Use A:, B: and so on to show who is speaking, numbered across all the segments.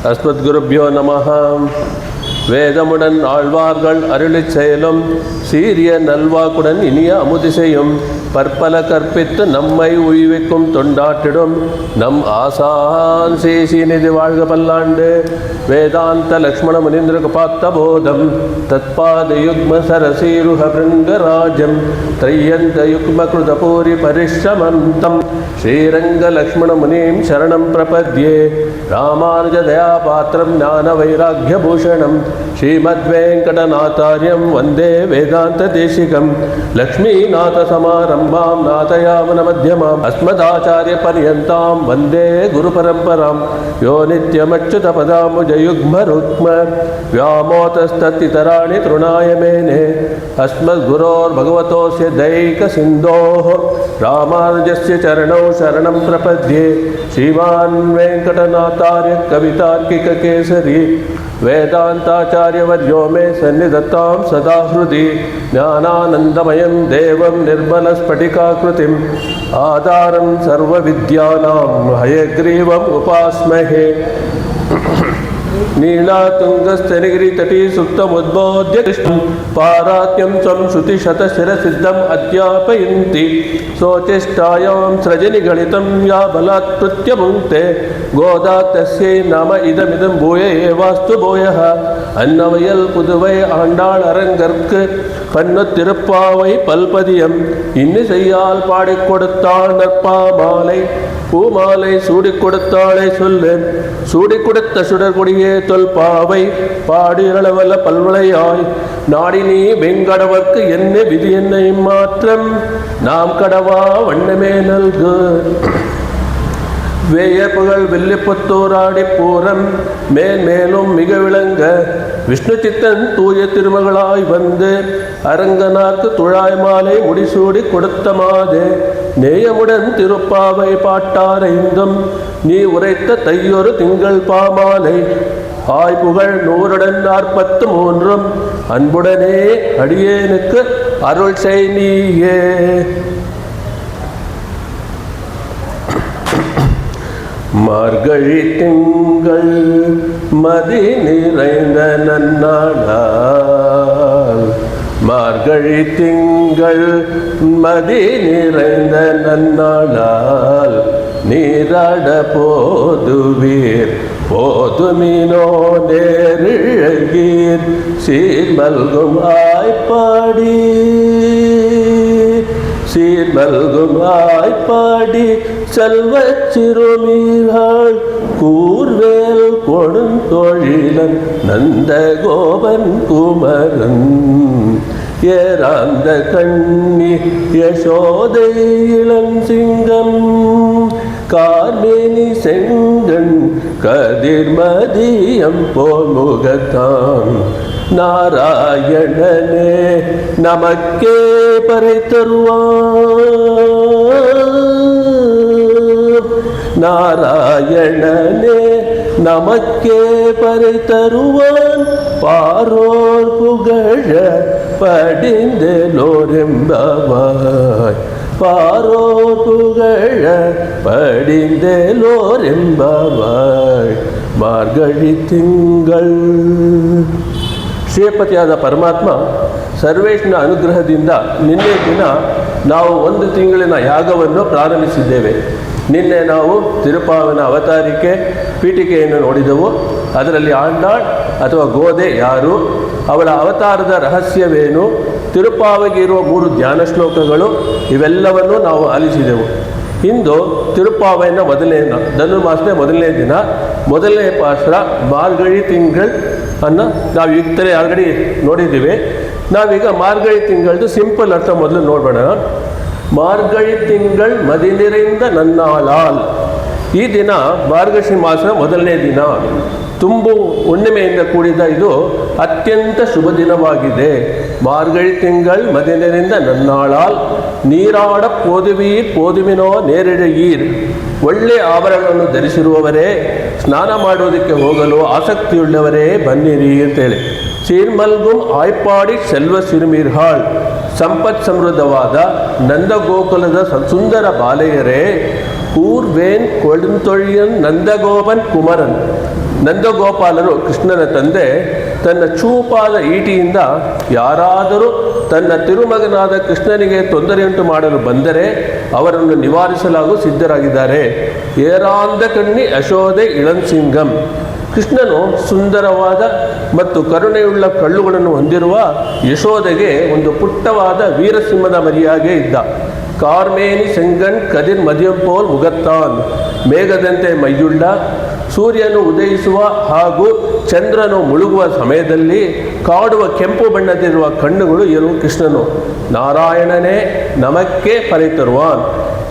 A: அஸ்மத்குருப்யோ நமஹ. வேதமுடன் ஆழ்வார்கள் அருளிச் செயலும் சீரிய நல்வாக்குடன் இனிய அமுதிசையும் பற்பல கற்பித்து நம்மை உய்விக்கும் தொண்டாற்றிடும் நம் ஆசான் சேஷிநிதி வாழ்க பல்லாண்டு. வேதாந்த லக்ஷ்மண முனீந்திர குபாத்த போதம் தத்பாத யுக்ம சரசீருஹ பிருங்கராஜம் த்ரையந்த யுக்ம கிருதபூரி பரிஷ்ரமந்தம் ஸ்ரீரங்க லக்ஷ்மண முனீம் சரணம் பிரபத்யே. ராமானுஜ தயாபாத்திரம் ஞான வைராக்கிய பூஷணம் ஸ்ரீமத்வேங்கடநாதார்யம் வந்தே வேதாந்த தேசிகம். லக்ஷ்மீநாத சமாரம்பாம் நாதயாமன மத்தியமாம் அஸ்மதாச்சாரிய பர்யந்தாம் வந்தே குரு பரம்பராம். யோ நித்யமச்சுத பதாம்புஜயுக்ம ருக்ம व्यामोतस्ततितराणि तृणाय मेने अस्मद्गुरोर् भगवतोऽस्य दैक सिन्धोः रामानुजस्य चरणौ शरणं प्रपद्ये. श्रीमान् वेङ्कटनाथार्य कवितार्किककेसरी वेदान्ताचार्यवर्यो मे सन्निधत्तां सदा हृदि. ज्ञानानन्दमयं देवं निर्मलस्फटिकाकृतिम् आधारं सर्वविद्यानां हयग्रीवम् उपास्महे. नीलातुङ्गस्तनगिरितटी सुप्तमुद्बोध्य कृष्णं पारात्यं स्वं श्रुतिशतशिरसिद्धम् अध्यापयन्ति. सोचेष्टायां सृजनिगणितं या बलात्कृत्य भुङ्क्ते गोदा तस्यै नाम इदमिदं भूय एवास्तु भूयः. अन्नवयल पुदुवै आण्डाळ அரங்கற்கு பன்னு திருப்பாவை பல்பதியம் இன்னிசையால் பாடிக் கொடுத்தாள் நற்பாமாலை பூமாலை சூடிக் கொடுத்தாளை சொல்லு. சூடிக் கொடுத்த சுடர்கொடியே தொல்பாவை பாடியளவல பல்வளையாய் நாடினி வெங்கடவர்க்கு என்ன விதி என்ன இம்மாற்றம் நாம் கடவா வண்ணமே நல்கு. வேயப்புகள் வில்லிப்புத்தூராடி பூரம் மேன்மேலும் மிக விளங்க விஷ்ணு சித்தன் தூய திருமகளாய் வந்து அரங்கனாக்கு துழாய் மாலை முடிசூடி கொடுத்த மாதே. நேயமுடன் திருப்பாவை பாட்டாரைந்தும் நீ உரைத்த தையொரு திங்கள் பாமாலை ஆய்புகள் 143 அன்புடனே அடியேனுக்கு அருள் செய் நீயே. மார்கழி திங்கள் மதி நிறைந்த நன்னாளால் மார்கழி திங்கள் மதி நிறைந்த நன்னாளால் நீராட போதுவீர் போதுமினோ நேரிழகீர் சீர்மல்கும் ஆய்ப்பாடி சீர்மல்கும் ஆய்ப்பாடி செல்வச் சிறுமீர்கள் கூர்வேல் கொடுந்தொழிலன் நந்தகோபன் குமரன் ஏராந்த கண்ணி யசோதை இளம் சிங்கம் கார்மேனி செங்கண் கதிர்மதியம் போல் முகத்தான் நாராயணனே நமக்கே பறை தருவான். நாராயணனே நமக்கே பறை தருவான். பாரோர் புகழ படிந்தேலோரெம்பவாய் பாரோர் புகழ படிந்தேலோரெம்பவாய். ಮಾರ್ಗಳಿ ತಿಂಗಳು ಶ್ರೀಪತಿಯಾದ ಪರಮಾತ್ಮ ಸರ್ವೇಶ್ವರನ ಅನುಗ್ರಹದಿಂದ ನಿನ್ನೆ ದಿನ ನಾವು 1 ತಿಂಗಳಿನ ಯಾಗವನ್ನು ಪ್ರಾರಂಭಿಸಿದ್ದೇವೆ. ನಿನ್ನೆ ನಾವು ತಿರುಪಾವನ ಅವತಾರಿಕೆ ಪೀಠಿಕೆಯನ್ನು ನೋಡಿದೆವು. ಅದರಲ್ಲಿ ಆಂಡಾಳ್ ಅಥವಾ ಗೋದೆ ಯಾರು, ಅವಳ ಅವತಾರದ ರಹಸ್ಯವೇನು, ತಿರುಪಾವಿಗೆ ಇರುವ 3 ಧ್ಯಾನ ಶ್ಲೋಕಗಳು ಇವೆಲ್ಲವನ್ನು ನಾವು ಆಲಿಸಿದೆವು. ಇಂದು ತಿರುಪಾವೆಯ ಧನುರ್ಮಾಸದ ಮೊದಲನೇ ದಿನ, ಮೊದಲನೇ ಪಾತ್ರ ಮಾರ್ಗಳಿ ತಿಂಗಳು ಅನ್ನು ನಾವು ಈಗಲೇ ಆಲ್ರೆಡಿ ನೋಡಿದ್ದೀವಿ. ನಾವೀಗ ಮಾರ್ಗಳಿ ತಿಂಗಳದ್ದು ಸಿಂಪಲ್ ಅರ್ಥ ಮೊದಲು ನೋಡೋಣ. ಮಾರ್ಗಳಿ ತಿಂಗಳು ಮದಿನಿರಿಂದ ನನ್ನಾಳಾಲ್. ಈ ದಿನ ಮಾರ್ಗಶಿರ ಮಾಸದ ಮೊದಲನೇ ದಿನ, ತುಂಬು ಹುಣ್ಣಿಮೆಯಿಂದ ಕೂಡಿದ ಇದು ಅತ್ಯಂತ ಶುಭ ದಿನವಾಗಿದೆ. ಮಾರ್ಗಳಿ ತಿಂಗಳು ಮದಿನಿರಿಂದ ನನ್ನಾಳಾಲ್ ನೀರಾಡ ಪೋದುವೀರ್ ಪೋದುಮಿನೋ ನೇರಿಡಗೀರ್. ಒಳ್ಳೆಯ ಆಭರಣಗಳನ್ನು ಧರಿಸಿರುವವರೇ, ಸ್ನಾನ ಮಾಡುವುದಕ್ಕೆ ಹೋಗಲು ಆಸಕ್ತಿಯುಳ್ಳವರೇ ಬನ್ನಿರಿ ಅಂತೇಳಿ. ಸೀರ್ಮಲ್ಗುಂ ಆಯ್ಪಾಡಿ ಸೆಲ್ವ ಸಿರುಮೀರ್ಹಾಳ್. ಸಂಪತ್ ಸಮೃದ್ಧವಾದ ನಂದಗೋಕುಲದ ಸುಂದರ ಬಾಲೆಯರೇ, ಕೂರ್ವೇನ್ ಕೊಳಂತೊழிಯನ್ ನಂದಗೋಪನ್ ಕುಮರನ್. ನಂದಗೋಪಾಲರು ಕೃಷ್ಣನ ತಂದೆ ತನ್ನ ಚೂಪಾದ ಈಟಿಯಿಂದ ಯಾರಾದರೂ ತನ್ನ ತಿರುಮಗನಾದ ಕೃಷ್ಣನಿಗೆ ತೊಂದರೆಯುಂಟು ಮಾಡಲು ಬಂದರೆ ಅವರನ್ನು ನಿವಾರಿಸಲಾಗೂ ಸಿದ್ಧರಾಗಿದ್ದಾರೆ. ಏರಾಂದ ಕಣ್ಣಿ ಯಶೋದೆ ಇಳಂಸಿಂಗಂ. ಕೃಷ್ಣನು ಸುಂದರವಾದ ಮತ್ತು ಕರುಣೆಯುಳ್ಳ ಕಣ್ಣುಗಳನ್ನು ಹೊಂದಿರುವ ಯಶೋದೆಗೆ ಒಂದು ಪುಟ್ಟವಾದ ವೀರಸಿಂಹದ ಮರಿಯಾಗೇ ಇದ್ದ. ಕಾರ್ಮೇನಿ ಸೆಂಗನ್ ಕದಿರ್ ಮದಿಯಂಪೋಲ್ ಮುಗತ್ತಾನ್. ಮೇಘದಂತೆ ಮೈಯುಳ್ಳ, ಸೂರ್ಯನು ಉದಯಿಸುವ ಹಾಗೂ ಚಂದ್ರನು ಮುಳುಗುವ ಸಮಯದಲ್ಲಿ ಕಾಡುವ ಕೆಂಪು ಬಣ್ಣದಿರುವ ಕಣ್ಣುಗಳು ಇರುವ ಕೃಷ್ಣನು. ನಾರಾಯಣನೇ ನಮಕ್ಕೆ ಪರಿತರುವಾನ್.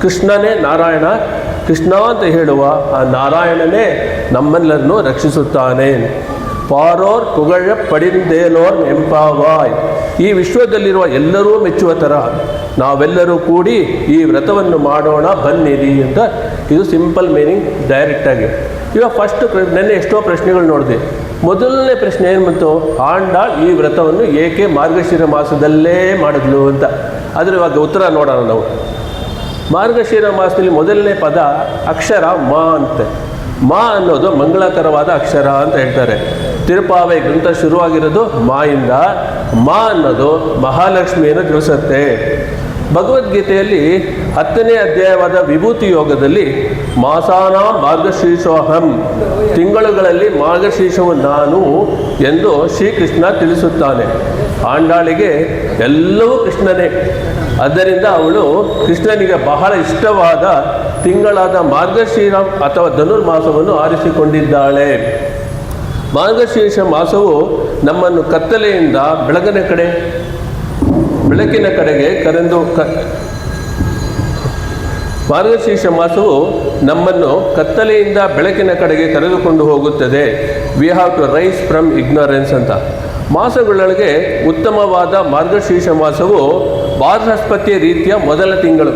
A: ಕೃಷ್ಣನೇ ನಾರಾಯಣ, ಕೃಷ್ಣ ಅಂತ ಹೇಳುವ ಆ ನಾರಾಯಣನೇ ನಮ್ಮೆಲ್ಲರನ್ನು ರಕ್ಷಿಸುತ್ತಾನೆ. ಪಾರೋರ್ ಪುಗழ ಪಡಿಂದೇಲೋರ್ ಎಂಪಾವಾಯ್. ಈ ವಿಶ್ವದಲ್ಲಿರುವ ಎಲ್ಲರೂ ಮೆಚ್ಚುವ ಥರ ನಾವೆಲ್ಲರೂ ಕೂಡಿ ಈ ವ್ರತವನ್ನು ಮಾಡೋಣ ಬನ್ನಿರಿ ಅಂತ. ಇದು ಸಿಂಪಲ್ ಮೀನಿಂಗ್ ಡೈರೆಕ್ಟಾಗಿ. ಇವಾಗ ಫಸ್ಟ್ ನೆನ್ನೆ ಎಷ್ಟೋ ಪ್ರಶ್ನೆಗಳು ನೋಡಿದೆ. ಮೊದಲನೇ ಪ್ರಶ್ನೆ ಏನು ಬಂತು? ಆಂಡಾಳ್ ಈ ವ್ರತವನ್ನು ಏಕೆ ಮಾರ್ಗಶಿರ ಮಾಸದಲ್ಲೇ ಮಾಡಿದ್ಲು ಅಂತ. ಆದರೆ ಇವಾಗ ಉತ್ತರ ನೋಡೋಣ ನಾವು. ಮಾರ್ಗಶಿರ ಮಾಸದಲ್ಲಿ ಮೊದಲನೇ ಪದ ಅಕ್ಷರ ಮಾ ಅಂತೆ. ಮಾ ಅನ್ನೋದು ಮಂಗಳಕರವಾದ ಅಕ್ಷರ ಅಂತ ಹೇಳ್ತಾರೆ. ತಿರುಪಾವೆ ಗ್ರಂಥ ಶುರುವಾಗಿರೋದು ಮಾಯಿಂದ. ಮಾ ಅನ್ನೋದು ಮಹಾಲಕ್ಷ್ಮಿಯನ್ನು ತಿಳಿಸುತ್ತೆ. ಭಗವದ್ಗೀತೆಯಲ್ಲಿ 10ನೇ ಅಧ್ಯಾಯವಾದ ವಿಭೂತಿ ಯೋಗದಲ್ಲಿ ಮಾಸಾನ ಮಾರ್ಗಶೀರ್ಷೋಹಂ, ತಿಂಗಳುಗಳಲ್ಲಿ ಮಾರ್ಗಶೀರ್ಷವು ನಾನು ಎಂದು ಶ್ರೀಕೃಷ್ಣ ತಿಳಿಸುತ್ತಾನೆ. ಆಂಡಾಳಿಗೆ ಎಲ್ಲವೂ ಕೃಷ್ಣನೇ. ಆದ್ದರಿಂದ ಅವಳು ಕೃಷ್ಣನಿಗೆ ಬಹಳ ಇಷ್ಟವಾದ ತಿಂಗಳಾದ ಮಾರ್ಗಶೀರ ಅಥವಾ ಧನುರ್ಮಾಸವನ್ನು ಆರಿಸಿಕೊಂಡಿದ್ದಾಳೆ. ಮಾರ್ಗಶೀರ್ಷ ಮಾಸವು ನಮ್ಮನ್ನು ಕತ್ತಲೆಯಿಂದ ಬೆಳಕಿನ ಕಡೆಗೆ ಮಾರ್ಗಶೀರ್ಷ ಮಾಸವು ನಮ್ಮನ್ನು ಕತ್ತಲೆಯಿಂದ ಬೆಳಕಿನ ಕಡೆಗೆ ಕರೆದುಕೊಂಡು ಹೋಗುತ್ತದೆ. We have to rise from ignorance ಅಂತ. ಮಾಸಗಳೊಳಗೆ ಉತ್ತಮವಾದ ಮಾರ್ಗಶೀರ್ಷ ಮಾಸವು ಬಾರ್ಹಸ್ಪತ್ಯ ರೀತಿಯ ಮೊದಲ ತಿಂಗಳು.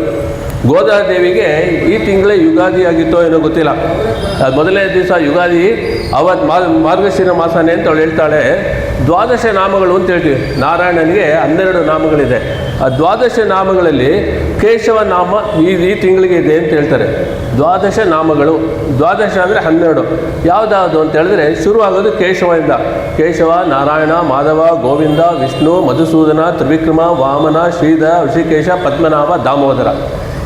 A: ಗೋದಾದೇವಿಗೆ ಈ ತಿಂಗಳೇ ಯುಗಾದಿ ಆಗಿತ್ತೋ ಏನೋ ಗೊತ್ತಿಲ್ಲ. ಮೊದಲನೇ ದಿವಸ ಯುಗಾದಿ, ಅವತ್ತು ಮಾರ್ಗಶಿರ ಮಾಸನೇ ಅಂತ ಅವಳು ಹೇಳ್ತಾಳೆ. ದ್ವಾದಶ ನಾಮಗಳು ಅಂತ ಹೇಳ್ತೀವಿ. ನಾರಾಯಣನಿಗೆ 12 ನಾಮಗಳಿದೆ. ಆ ದ್ವಾದಶ ನಾಮಗಳಲ್ಲಿ ಕೇಶವ ನಾಮ ಈ ತಿಂಗಳಿಗೆ ಇದೆ ಅಂತ ಹೇಳ್ತಾರೆ. ದ್ವಾದಶ ನಾಮಗಳು, ದ್ವಾದಶ ಅಂದರೆ 12. ಯಾವುದಾವುದು ಅಂತ ಹೇಳಿದ್ರೆ ಶುರುವಾಗೋದು ಕೇಶವದಿಂದ. ಕೇಶವ, ನಾರಾಯಣ, ಮಾಧವ, ಗೋವಿಂದ, ವಿಷ್ಣು, ಮಧುಸೂದನ, ತ್ರಿವಿಕ್ರಮ, ವಾಮನ, ಶ್ರೀಧರ, ಋಷಿಕೇಶ, ಪದ್ಮನಾಭ, ದಾಮೋದರ.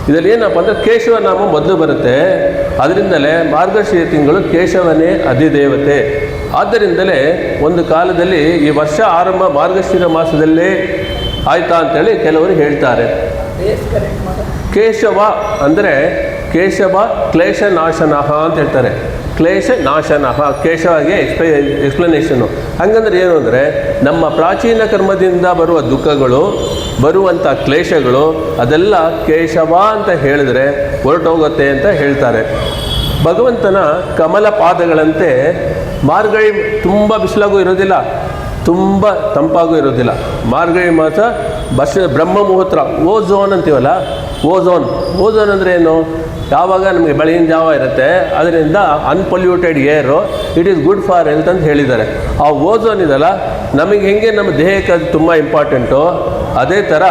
A: ಇದರಲ್ಲಿ ಏನಪ್ಪ ಅಂದರೆ ಕೇಶವ ನಾಮ ಮೊದಲು ಬರುತ್ತೆ. ಅದರಿಂದಲೇ ಮಾರ್ಗಶಿರ ತಿಂಗಳು ಕೇಶವನೇ ಅಧಿದೇವತೆ. ಆದ್ದರಿಂದಲೇ ಒಂದು ಕಾಲದಲ್ಲಿ ಈ ವರ್ಷ ಆರಂಭ ಮಾರ್ಗಶಿರ ಮಾಸದಲ್ಲೇ ಆಯ್ತಾ ಅಂತೇಳಿ ಕೆಲವರು ಹೇಳ್ತಾರೆ. ಕೇಶವ ಅಂದರೆ ಕೇಶವ ಕ್ಲೇಶನಾಶನಃ ಅಂತ ಹೇಳ್ತಾರೆ. ಕ್ಲೇಶನಾಶನಃ ಕೇಶವಗೆ ಎಕ್ಸ್ಪ್ಲನೇಷನು. ಹಾಗಂದ್ರೆ ಏನು ಅಂದರೆ ನಮ್ಮ ಪ್ರಾಚೀನ ಕರ್ಮದಿಂದ ಬರುವ ದುಃಖಗಳು, ಬರುವಂಥ ಕ್ಲೇಶಗಳು ಅದೆಲ್ಲ ಕೇಶವ ಅಂತ ಹೇಳಿದ್ರೆ ಹೊರಟೋಗುತ್ತೆ ಅಂತ ಹೇಳ್ತಾರೆ. ಭಗವಂತನ ಕಮಲ ಪಾದಗಳಂತೆ ಮಾರ್ಗಳಿ ತುಂಬ ಬಿಸಿಲಾಗೂ ಇರೋದಿಲ್ಲ, ತುಂಬ ತಂಪಾಗೂ ಇರೋದಿಲ್ಲ. ಮಾರ್ಗಳಿ ಮಾಸ ಬ್ರಹ್ಮ ಮುಹೂರ್ತ, ಓಝೋನ್ ಅಂತೀವಲ್ಲ, ಓಝೋನ್ ಅಂದರೆ ಏನು? ಯಾವಾಗ ನಮಗೆ ಬೆಳಗಿನ ಜಾವ ಇರುತ್ತೆ, ಅದರಿಂದ ಅನ್ಪೊಲ್ಯೂಟೆಡ್ ಏರು, it is good for health ಅಂತ ಹೇಳಿದ್ದಾರೆ. ಆ ಓಝೋನ್ ಇದಲ್ಲ, ನಮಗೆ ಹೆಂಗೆ ನಮ್ಮ ದೇಹಕ್ಕೆ ಅದು ತುಂಬ ಇಂಪಾರ್ಟೆಂಟು, ಅದೇ ಥರ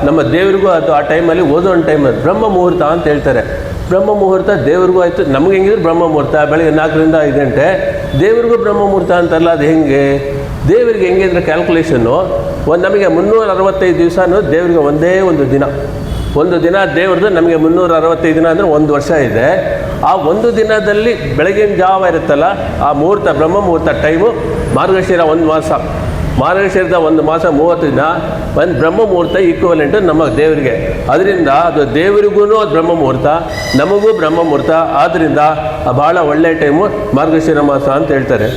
A: ನಮ್ಮ ದೇವರಿಗೂ ಅದು ಆ ಟೈಮಲ್ಲಿ ಓಝೋನ್ ಟೈಮ್ ಅದು ಬ್ರಹ್ಮ ಮುಹೂರ್ತ ಅಂತ ಹೇಳ್ತಾರೆ. ಬ್ರಹ್ಮ ಮುಹೂರ್ತ ದೇವ್ರಿಗೂ ಆಯಿತು, ನಮಗೆ ಹೆಂಗಿದ್ರು ಬ್ರಹ್ಮ ಮುಹೂರ್ತ ಬೆಳಗ್ಗೆ 4ರಿಂದ 5 ಗಂಟೆ, ದೇವ್ರಿಗೂ ಬ್ರಹ್ಮ ಮುಹೂರ್ತ ಅಂತಲ್ಲ. ಅದು ಹೆಂಗೆ ದೇವರಿಗೆ ಹೆಂಗೆ ಅಂದರೆ ಕ್ಯಾಲ್ಕುಲೇಷನ್ನು ನಮಗೆ 365 ದಿವಸನೂ ದೇವರಿಗೆ ಒಂದೇ ಒಂದು ದಿನ ದೇವ್ರದ್ದು ನಮಗೆ 365 ದಿನ ಅಂದರೆ 1 ವರ್ಷ ಇದೆ. ಆ ಒಂದು ದಿನದಲ್ಲಿ ಬೆಳಗಿನ ಜಾವ ಇರುತ್ತಲ್ಲ, ಆ ಮುಹೂರ್ತ ಬ್ರಹ್ಮ ಮುಹೂರ್ತ ಟೈಮು ಮಾರ್ಗಶಿರ 1 ಮಾಸ. ಮಾರ್ಗಶಿರದ 1 ಮಾಸ 30 ದಿನ, ಒಂದು ಬ್ರಹ್ಮ ಮುಹೂರ್ತ ಈಕ್ವಲೆಂಟು ನಮ್ಮ ದೇವರಿಗೆ. ಅದರಿಂದ ಅದು ದೇವರಿಗೂ ಅದು ಬ್ರಹ್ಮ ಮುಹೂರ್ತ, ನಮಗೂ ಬ್ರಹ್ಮ ಮುಹೂರ್ತ. ಆದ್ದರಿಂದ ಭಾಳ ಒಳ್ಳೆಯ ಟೈಮು ಮಾರ್ಗಶಿರ ಮಾಸ ಅಂತ ಹೇಳ್ತಾರೆ.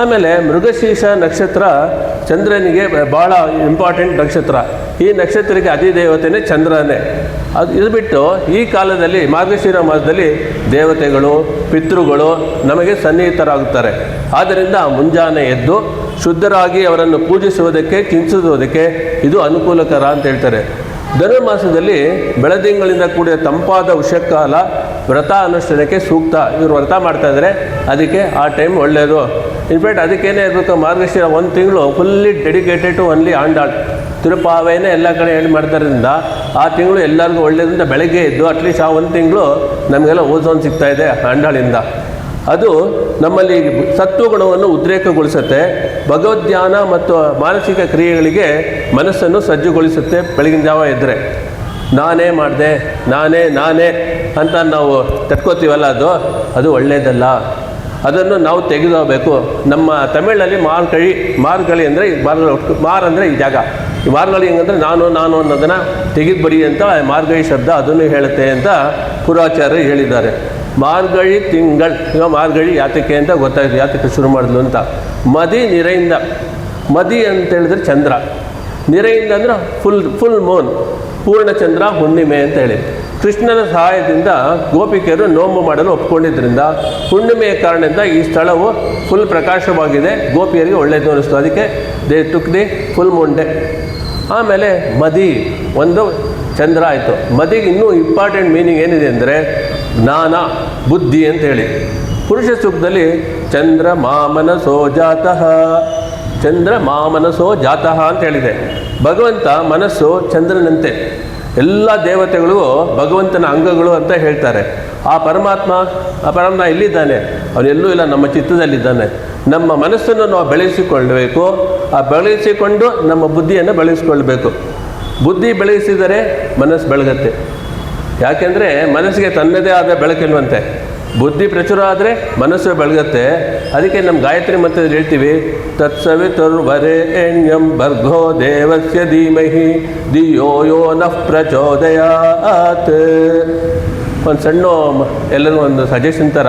A: ಆಮೇಲೆ ಮೃಗಶೀರ್ಷ ನಕ್ಷತ್ರ ಚಂದ್ರನಿಗೆ ಭಾಳ ಇಂಪಾರ್ಟೆಂಟ್ ನಕ್ಷತ್ರ. ಈ ನಕ್ಷತ್ರಕ್ಕೆ ಅಧಿದೇವತೆಯೇ ಚಂದ್ರನೇ. ಇದು ಬಿಟ್ಟು ಈ ಕಾಲದಲ್ಲಿ ಮಾರ್ಗಶಿರ ಮಾಸದಲ್ಲಿ ದೇವತೆಗಳು, ಪಿತೃಗಳು ನಮಗೆ ಸನ್ನಿಹಿತರಾಗುತ್ತಾರೆ. ಆದ್ದರಿಂದ ಮುಂಜಾನೆ ಎದ್ದು ಶುದ್ಧರಾಗಿ ಅವರನ್ನು ಪೂಜಿಸುವುದಕ್ಕೆ, ಕಿಂಚಿಸುವುದಕ್ಕೆ ಇದು ಅನುಕೂಲಕರ ಅಂತ ಹೇಳ್ತಾರೆ. ಧನುರ್ಮಾಸದಲ್ಲಿ ಬೆಳದಿಂಗಳಿಂದ ಕೂಡಿದ ತಂಪಾದ ಉಷಕಾಲ ವ್ರತ ಅನುಷ್ಠಾನಕ್ಕೆ ಸೂಕ್ತ. ಇವರು ವ್ರತ ಮಾಡ್ತಾಯಿದ್ರೆ ಅದಕ್ಕೆ ಆ ಟೈಮ್ ಒಳ್ಳೆಯದು. ಇನ್ಫ್ಯಾಕ್ಟ್ ಅದಕ್ಕೇನೆ ಇರಬೇಕು, ಮಾರ್ಗಶಿರ 1 ತಿಂಗಳು fully dedicated to only Andal. ತಿರುಪಾವೇನೇ ಎಲ್ಲ ಕಡೆ ಹೇಳಿ ಮಾಡ್ತಾರಿಂದ ಆ ತಿಂಗಳು ಎಲ್ಲರಿಗೂ ಒಳ್ಳೆಯದಿಂದ ಬೆಳಗ್ಗೆ ಎದ್ದು ಅಟ್ಲೀಸ್ಟ್ ಆ 1 ತಿಂಗಳು ನಮಗೆಲ್ಲ ಓಝೋನ್ ಸಿಗ್ತಾಯಿದೆ ಆಂಡಾಳಿಂದ. ಅದು ನಮ್ಮಲ್ಲಿ ಸತ್ವಗುಣವನ್ನು ಉದ್ರೇಕಗೊಳಿಸುತ್ತೆ. ಭಗವದ್ಧ್ಯಾನ ಮತ್ತು ಮಾನಸಿಕ ಕ್ರಿಯೆಗಳಿಗೆ ಮನಸ್ಸನ್ನು ಸಜ್ಜುಗೊಳಿಸುತ್ತೆ. ಬೆಳಗಿನ ಜಾವ ಎದ್ದರೆ ನಾನೇ ಮಾಡಿದೆ, ನಾನೇ ಅಂತ ನಾವು ತಟ್ಕೋತೀವಲ್ಲ, ಅದು ಒಳ್ಳೆಯದಲ್ಲ. ಅದನ್ನು ನಾವು ತೆಗೆದುಕೋಬೇಕು. ನಮ್ಮ ತಮಿಳಲ್ಲಿ ಮಾರ್ಗಳಿ ಅಂದರೆ ಮಾರ್ ಅಂದರೆ ಈ ಜಾಗ, ಈ ಮಾರ್ಗಳಿ ಹೆಂಗಂದರೆ ನಾನು ಅನ್ನೋದನ್ನು ತೆಗೆದುಬಿಡಿ ಅಂತ ಮಾರ್ಗಳಿ ಶಬ್ದ ಅದನ್ನು ಹೇಳುತ್ತೆ ಅಂತ ಪೂರ್ವಾಚಾರ್ಯರು ಹೇಳಿದ್ದಾರೆ. ಮಾರ್ಗಳಿ ತಿಂಗಳು, ಇವಾಗ ಮಾರ್ಗಳಿ ಯಾತಕ್ಕೆ ಅಂತ ಗೊತ್ತಾಯಿತು, ಯಾತಕ್ಕೆ ಶುರು ಮಾಡಿದ್ಲು ಅಂತ. ಮದಿ ನಿರೆಯಿಂದ, ಮದಿ ಅಂತ ಹೇಳಿದ್ರೆ ಚಂದ್ರ, ನಿರೆಯಿಂದ ಅಂದರೆ ಫುಲ್ ಮೂನ್, ಪೂರ್ಣಚಂದ್ರ ಹುಣ್ಣಿಮೆ ಅಂತ ಹೇಳಿ. ಕೃಷ್ಣನ ಸಹಾಯದಿಂದ ಗೋಪಿಕೆಯರು ನೋಂಬು ಮಾಡಲು ಒಪ್ಕೊಂಡಿದ್ದರಿಂದ ಹುಣ್ಣಿಮೆಯ ಕಾರಣದಿಂದ ಈ ಸ್ಥಳವು ಫುಲ್ ಪ್ರಕಾಶವಾಗಿದೆ, ಗೋಪಿಯರಿಗೆ ಒಳ್ಳೆಯದು ಅನ್ನಿಸ್ತು. ಅದಕ್ಕೆ they took the full Moon day. ಆಮೇಲೆ ಮದಿ ಒಂದು ಚಂದ್ರ ಆಯಿತು. ಮದಿಗೆ ಇನ್ನೂ ಇಂಪಾರ್ಟೆಂಟ್ ಮೀನಿಂಗ್ ಏನಿದೆ ಅಂದರೆ ಜ್ಞಾನ, ಬುದ್ಧಿ ಅಂತ ಹೇಳಿ. ಪುರುಷ ಸೂಕ್ತದಲ್ಲಿ ಚಂದ್ರ ಮಾಮನಸೋ ಜಾತಃ, ಚಂದ್ರ ಮಾಮನಸೋ ಜಾತಃ ಅಂತ ಹೇಳಿದೆ. ಭಗವಂತ ಮನಸ್ಸು ಚಂದ್ರನಂತೆ, ಎಲ್ಲ ದೇವತೆಗಳು ಭಗವಂತನ ಅಂಗಗಳು ಅಂತ ಹೇಳ್ತಾರೆ. ಆ ಪರಮಾತ್ಮ ಎಲ್ಲಿದ್ದಾನೆ? ಅವನೆಲ್ಲೂ ಇಲ್ಲ, ನಮ್ಮ ಚಿತ್ತದಲ್ಲಿದ್ದಾನೆ. ನಮ್ಮ ಮನಸ್ಸನ್ನು ನಾವು ಬೆಳೆಸಿಕೊಳ್ಳಬೇಕು. ಆ ಬೆಳೆಸಿಕೊಂಡು ನಮ್ಮ ಬುದ್ಧಿಯನ್ನು ಬೆಳೆಸಿಕೊಳ್ಬೇಕು. ಬುದ್ಧಿ ಬೆಳೆಸಿದರೆ ಮನಸ್ಸು ಬೆಳಗತ್ತೆ. ಯಾಕೆಂದರೆ ಮನಸ್ಸಿಗೆ ತನ್ನದೇ ಆದ ಬೆಳಕಿಲ್ವಂತೆ. ಬುದ್ಧಿ ಪ್ರಚುರ ಆದರೆ ಮನಸ್ಸು ಬೆಳಗತ್ತೆ. ಅದಕ್ಕೆ ನಮ್ಮ ಗಾಯತ್ರಿ ಮಂತ್ರದಲ್ಲಿ ಹೇಳ್ತೀವಿ, ತತ್ಸವಿತುರ್ವರೆಣ್ಯಂ ಭರ್ಗೋ ದೇವಸ್ಯ ಧೀಮಹಿ ಧಿಯೋ ಯೋ ನಃ ಪ್ರಚೋದಯಾತ್. ಒಂದು ಸಣ್ಣ ಎಲ್ಲರಿಗೂ ಒಂದು ಸಜೆಷನ್ ಥರ,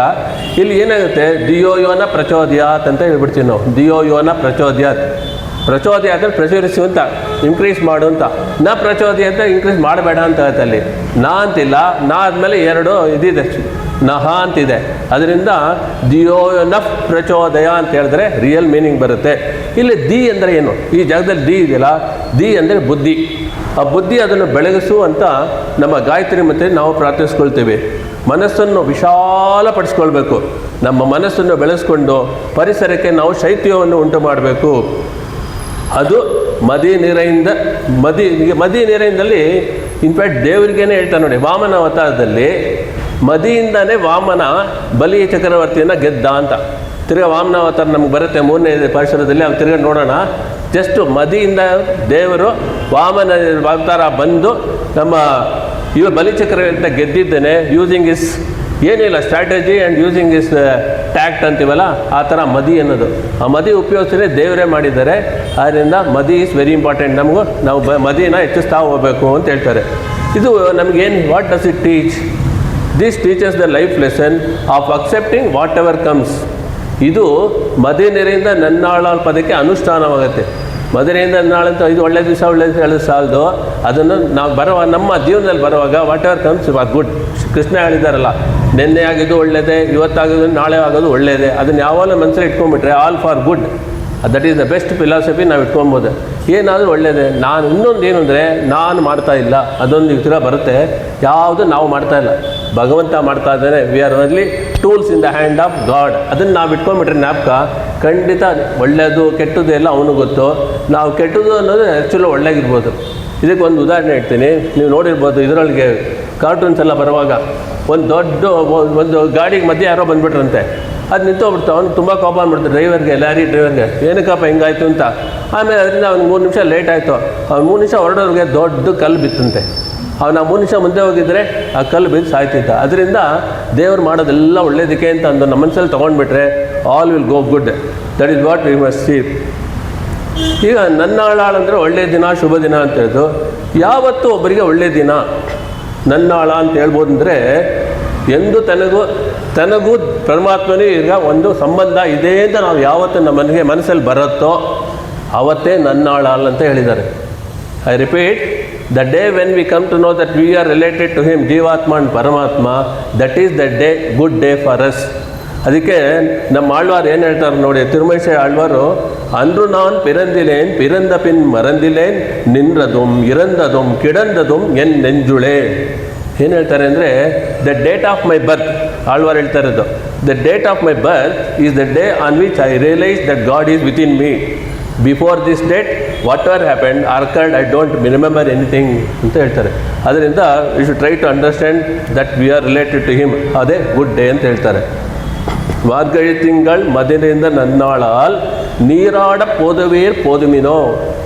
A: ಇಲ್ಲಿ ಏನಾಗುತ್ತೆ, ಧಿಯೋ ಯೋನ ಪ್ರಚೋದಯಾತ್ ಅಂತ ಹೇಳ್ಬಿಡ್ತೀವಿ ನಾವು. ಧಿಯೋ ಯೋನ ಪ್ರಚೋದಯಾತ್. ಪ್ರಚೋದಯ ಅಂದರೆ ಪ್ರಚೋದಿಸು ಅಂತ, ಇನ್ಕ್ರೀಸ್ ಮಾಡು ಅಂತ. ನ ಪ್ರಚೋದಯ ಅಂತ ಇನ್ಕ್ರೀಸ್ ಮಾಡಬೇಡ ಅಂತ ಹೇಳ್ತಾ. ಅಲ್ಲಿ ನಾ ಅಂತಿಲ್ಲ, ನಾ ಆದಮೇಲೆ ಎರಡು ಇದಿದೆ, ನಹ ಅಂತಿದೆ. ಅದರಿಂದ ಧಿಯೋ ನಃ ಪ್ರಚೋದಯ ಅಂತ ಹೇಳಿದ್ರೆ ರಿಯಲ್ ಮೀನಿಂಗ್ ಬರುತ್ತೆ. ಇಲ್ಲಿ ದಿ ಅಂದರೆ ಏನು? ಈ ಜಾಗದಲ್ಲಿ ದಿ ಇದೆಯಲ್ಲ, ದಿ ಅಂದರೆ ಬುದ್ಧಿ. ಆ ಬುದ್ಧಿ ಅದನ್ನು ಬೆಳಗಿಸು ಅಂತ ನಮ್ಮ ಗಾಯತ್ರಿ ಮಂತ್ರ ನಾವು ಪ್ರಾರ್ಥಿಸ್ಕೊಳ್ತೀವಿ. ಮನಸ್ಸನ್ನು ವಿಶಾಲಪಡಿಸ್ಕೊಳ್ಬೇಕು. ನಮ್ಮ ಮನಸ್ಸನ್ನು ಬೆಳೆಸ್ಕೊಂಡು ಪರಿಸರಕ್ಕೆ ನಾವು ಶೈತ್ಯವನ್ನು ಉಂಟು ಮಾಡಬೇಕು. ಅದು ಮದಿ ನೀರೈಂದಲ್ಲಿ ಇನ್ಫ್ಯಾಕ್ಟ್ ದೇವರಿಗೇನೆ ಹೇಳ್ತಾರೆ ನೋಡಿ, ವಾಮನ ಅವತಾರದಲ್ಲಿ ಮದಿಯಿಂದನೇ ವಾಮನ ಬಲಿ ಚಕ್ರವರ್ತಿಯನ್ನು ಗೆದ್ದ ಅಂತ. ತಿರ್ಗಾ ವಾಮನ ಅವತಾರ ನಮ್ಗೆ ಬರುತ್ತೆ 3ನೇ ಪರಿಸರದಲ್ಲಿ, ಅವ್ರು ತಿರ್ಗಾ ನೋಡೋಣ. ಜಸ್ಟ್ ಮದಿಯಿಂದ ದೇವರು ವಾಮನ ಅವತಾರ ಬಂದು ನಮ್ಮ ಬಲಿಚಕ್ರವರ್ತಿ ಗೆದ್ದಿದ್ದೇನೆ. ಯೂಸಿಂಗ್ ಇಸ್ ಏನಿಲ್ಲ strategy and using is tact ಅಂತೀವಲ್ಲ, ಆ ಥರ ಮದಿ ಅನ್ನೋದು. ಆ ಮದಿ ಉಪಯೋಗಿಸಿದ್ರೆ ದೇವರೇ ಮಾಡಿದ್ದಾರೆ. ಆದ್ದರಿಂದ ಮದಿ ಈಸ್ ವೆರಿ ಇಂಪಾರ್ಟೆಂಟ್. ನಾವು ಮದಿನ ಹೆಚ್ಚಿಸ್ತಾ ಹೋಗಬೇಕು ಅಂತ ಹೇಳ್ತಾರೆ. ಇದು ನಮಗೇನು, what does it teach? This teachers the life lesson of accepting what ever comes. ಇದು ಮದಿನೆರೆಯಿಂದ ನನ್ನಾಳ ಪದಕ್ಕೆ ಅನುಷ್ಠಾನವಾಗುತ್ತೆ. ಮದುರೆಯಿಂದ ನಾಳಂತ ಇದು ಒಳ್ಳೆ ದಿವಸ ಹೇಳೋದು ಸಾಲದು. ಅದನ್ನು ನಾವು ನಮ್ಮ ಜೀವನದಲ್ಲಿ ಬರುವಾಗ whatever comes what good. Krishna ಹೇಳಿದಾರಲ್ಲ, ನಿನ್ನೆ ಆಗಿದ್ದು ಒಳ್ಳೆಯದೇ, ಇವತ್ತಾಗೋದು ನಾಳೆ ಆಗೋದು ಒಳ್ಳೆಯದೇ. ಅದನ್ನು ಯಾವಾಗಲೂ ಮನಸ್ಸಲ್ಲಿ ಇಟ್ಕೊಂಡ್ಬಿಟ್ರೆ all for good, that is the best philosophy ನಾವು ಇಟ್ಕೊಬೋದು. ಏನಾದರೂ ಒಳ್ಳೆಯದೇ. ನಾನು ಇನ್ನೊಂದು ಏನು ಅಂದರೆ, ನಾನು ಮಾಡ್ತಾ ಇಲ್ಲ, ಅದೊಂದು ಈ ಥರ ಬರುತ್ತೆ. ಯಾವುದು ನಾವು ಮಾಡ್ತಾ ಇಲ್ಲ, ಭಗವಂತ ಮಾಡ್ತಾ ಇದ್ದಾನೆ. We are only tools in the hand of god. ಅದನ್ನು ನಾವು ಇಟ್ಕೊಂಡ್ಬಿಟ್ರೆ ಜ್ಞಾಪಕ, ಖಂಡಿತ ಒಳ್ಳೆಯದು ಕೆಟ್ಟದ್ದು ಎಲ್ಲ ಅವನು ಗೊತ್ತು. ನಾವು ಕೆಟ್ಟದ್ದು ಅನ್ನೋದು ಆ್ಯಕ್ಚುಲಿ ಒಳ್ಳೆಗಿರ್ಬೋದು. ಇದಕ್ಕೆ ಒಂದು ಉದಾಹರಣೆ ಹೇಳ್ತೀನಿ. ನೀವು ನೋಡಿರ್ಬೋದು, ಇದರೊಳಗೆ ಕಾರ್ಟೂನ್ಸ್ ಎಲ್ಲ ಬರುವಾಗ ಒಂದು ಗಾಡಿಗೆ ಮಧ್ಯೆ ಯಾರೋ ಬಂದುಬಿಟ್ರಂತೆ. ಅದು ನಿಂತೋಗ್ಬಿಡ್ತು. ಅವ್ನು ತುಂಬ ಕೋಪ ಅಂದ್ಬಿಡ್ತು ಲಾರಿ ಡ್ರೈವರ್ಗೆ, ಏನಕ್ಕಪ್ಪ ಹಿಂಗಾಯ್ತು ಅಂತ. ಆಮೇಲೆ ಅದರಿಂದ ಅವ್ನಿಗೆ 3 ನಿಮಿಷ ಲೇಟ್ ಆಯಿತು. ಅವ್ನು 3 ನಿಮಿಷ ಹೊರಡೋರಿಗೆ ದೊಡ್ಡ ಕಲ್ಲು ಬಿತ್ತಂತೆ. ಅವನು 3 ನಿಮಿಷ ಮುಂದೆ ಹೋಗಿದ್ರೆ ಆ ಕಲ್ಲು ಬಿದ್ದು ಸಾಯ್ತಿದ್ದ. ಅದರಿಂದ ದೇವ್ರು ಮಾಡೋದೆಲ್ಲ ಒಳ್ಳೇದಕ್ಕೆ ಅಂತ ಅಂದು ನಮ್ಮ ಮನಸ್ಸಲ್ಲಿ ತೊಗೊಂಡ್ಬಿಟ್ರೆ all will go good. That is what we must see. ಈಗ ನನ್ನಾಳ ಅಂದರೆ ಒಳ್ಳೆಯ ದಿನ, ಶುಭ ದಿನ ಅಂತ ಹೇಳಿದ್ರು. ಯಾವತ್ತೂ ಒಬ್ಬರಿಗೆ ಒಳ್ಳೆಯ ದಿನ ನನ್ನಾಳ ಅಂತ ಹೇಳ್ಬೋದು. ಅಂದರೆ ಎಂದು ತನಗೂ ಪರಮಾತ್ಮನಿಗೆ ಈಗ ಒಂದು ಸಂಬಂಧ ಇದೆ ಅಂತ ನಾವು ಯಾವತ್ತು ನಮ್ಮ ಮನಸ್ಸಲ್ಲಿ ಬರುತ್ತೋ ಆವತ್ತೇ ನನ್ನಾಳ ಅಂತ ಹೇಳಿದ್ದಾರೆ. I repeat, the day when we come to know that we are related to him, jivatma and paramatma, that is the day, good day for us. ಅದಕ್ಕೆ ನಮ್ಮ ಆಳ್ವಾರು ಏನು ಹೇಳ್ತಾರೆ ನೋಡಿ, ತಿರುಮೈಸೆ ಆಳ್ವಾರು, ಅನ್ರು ನಾನ್ ಪಿರಂದಿಲೇನ್ ಪಿರಂದ ಪಿನ್ ಮರಂದಿಲೇನ್ ನಿನ್ರದುಂ ಇರಂದದುಂ ಕಿಡಂದದುಂ ಎನ್ ನೆಂಜುಳೆ. ಏನು ಹೇಳ್ತಾರೆ ಅಂದರೆ, the date of my birth, ಆಳ್ವಾರು ಹೇಳ್ತಾ ಇರೋದು, the date of my birth is the day on which I realise that God is within me. Before this date whatever happened ಆರ್ಕರ್ಡ್, I don't remember anything ಅಂತ ಹೇಳ್ತಾರೆ. ಅದರಿಂದ you should try to understand that we are related to him. ಅದೇ good day ಅಂತ ಹೇಳ್ತಾರೆ. ಮಾರ್ಗಳಿ ತಿಂಗಳ್ ಮದಿನಿಂದ ನನ್ನಾಳಾಲ್ ನೀರಾಡ ಪೋದವೇರ್ ಪೋದುಮಿನೋ.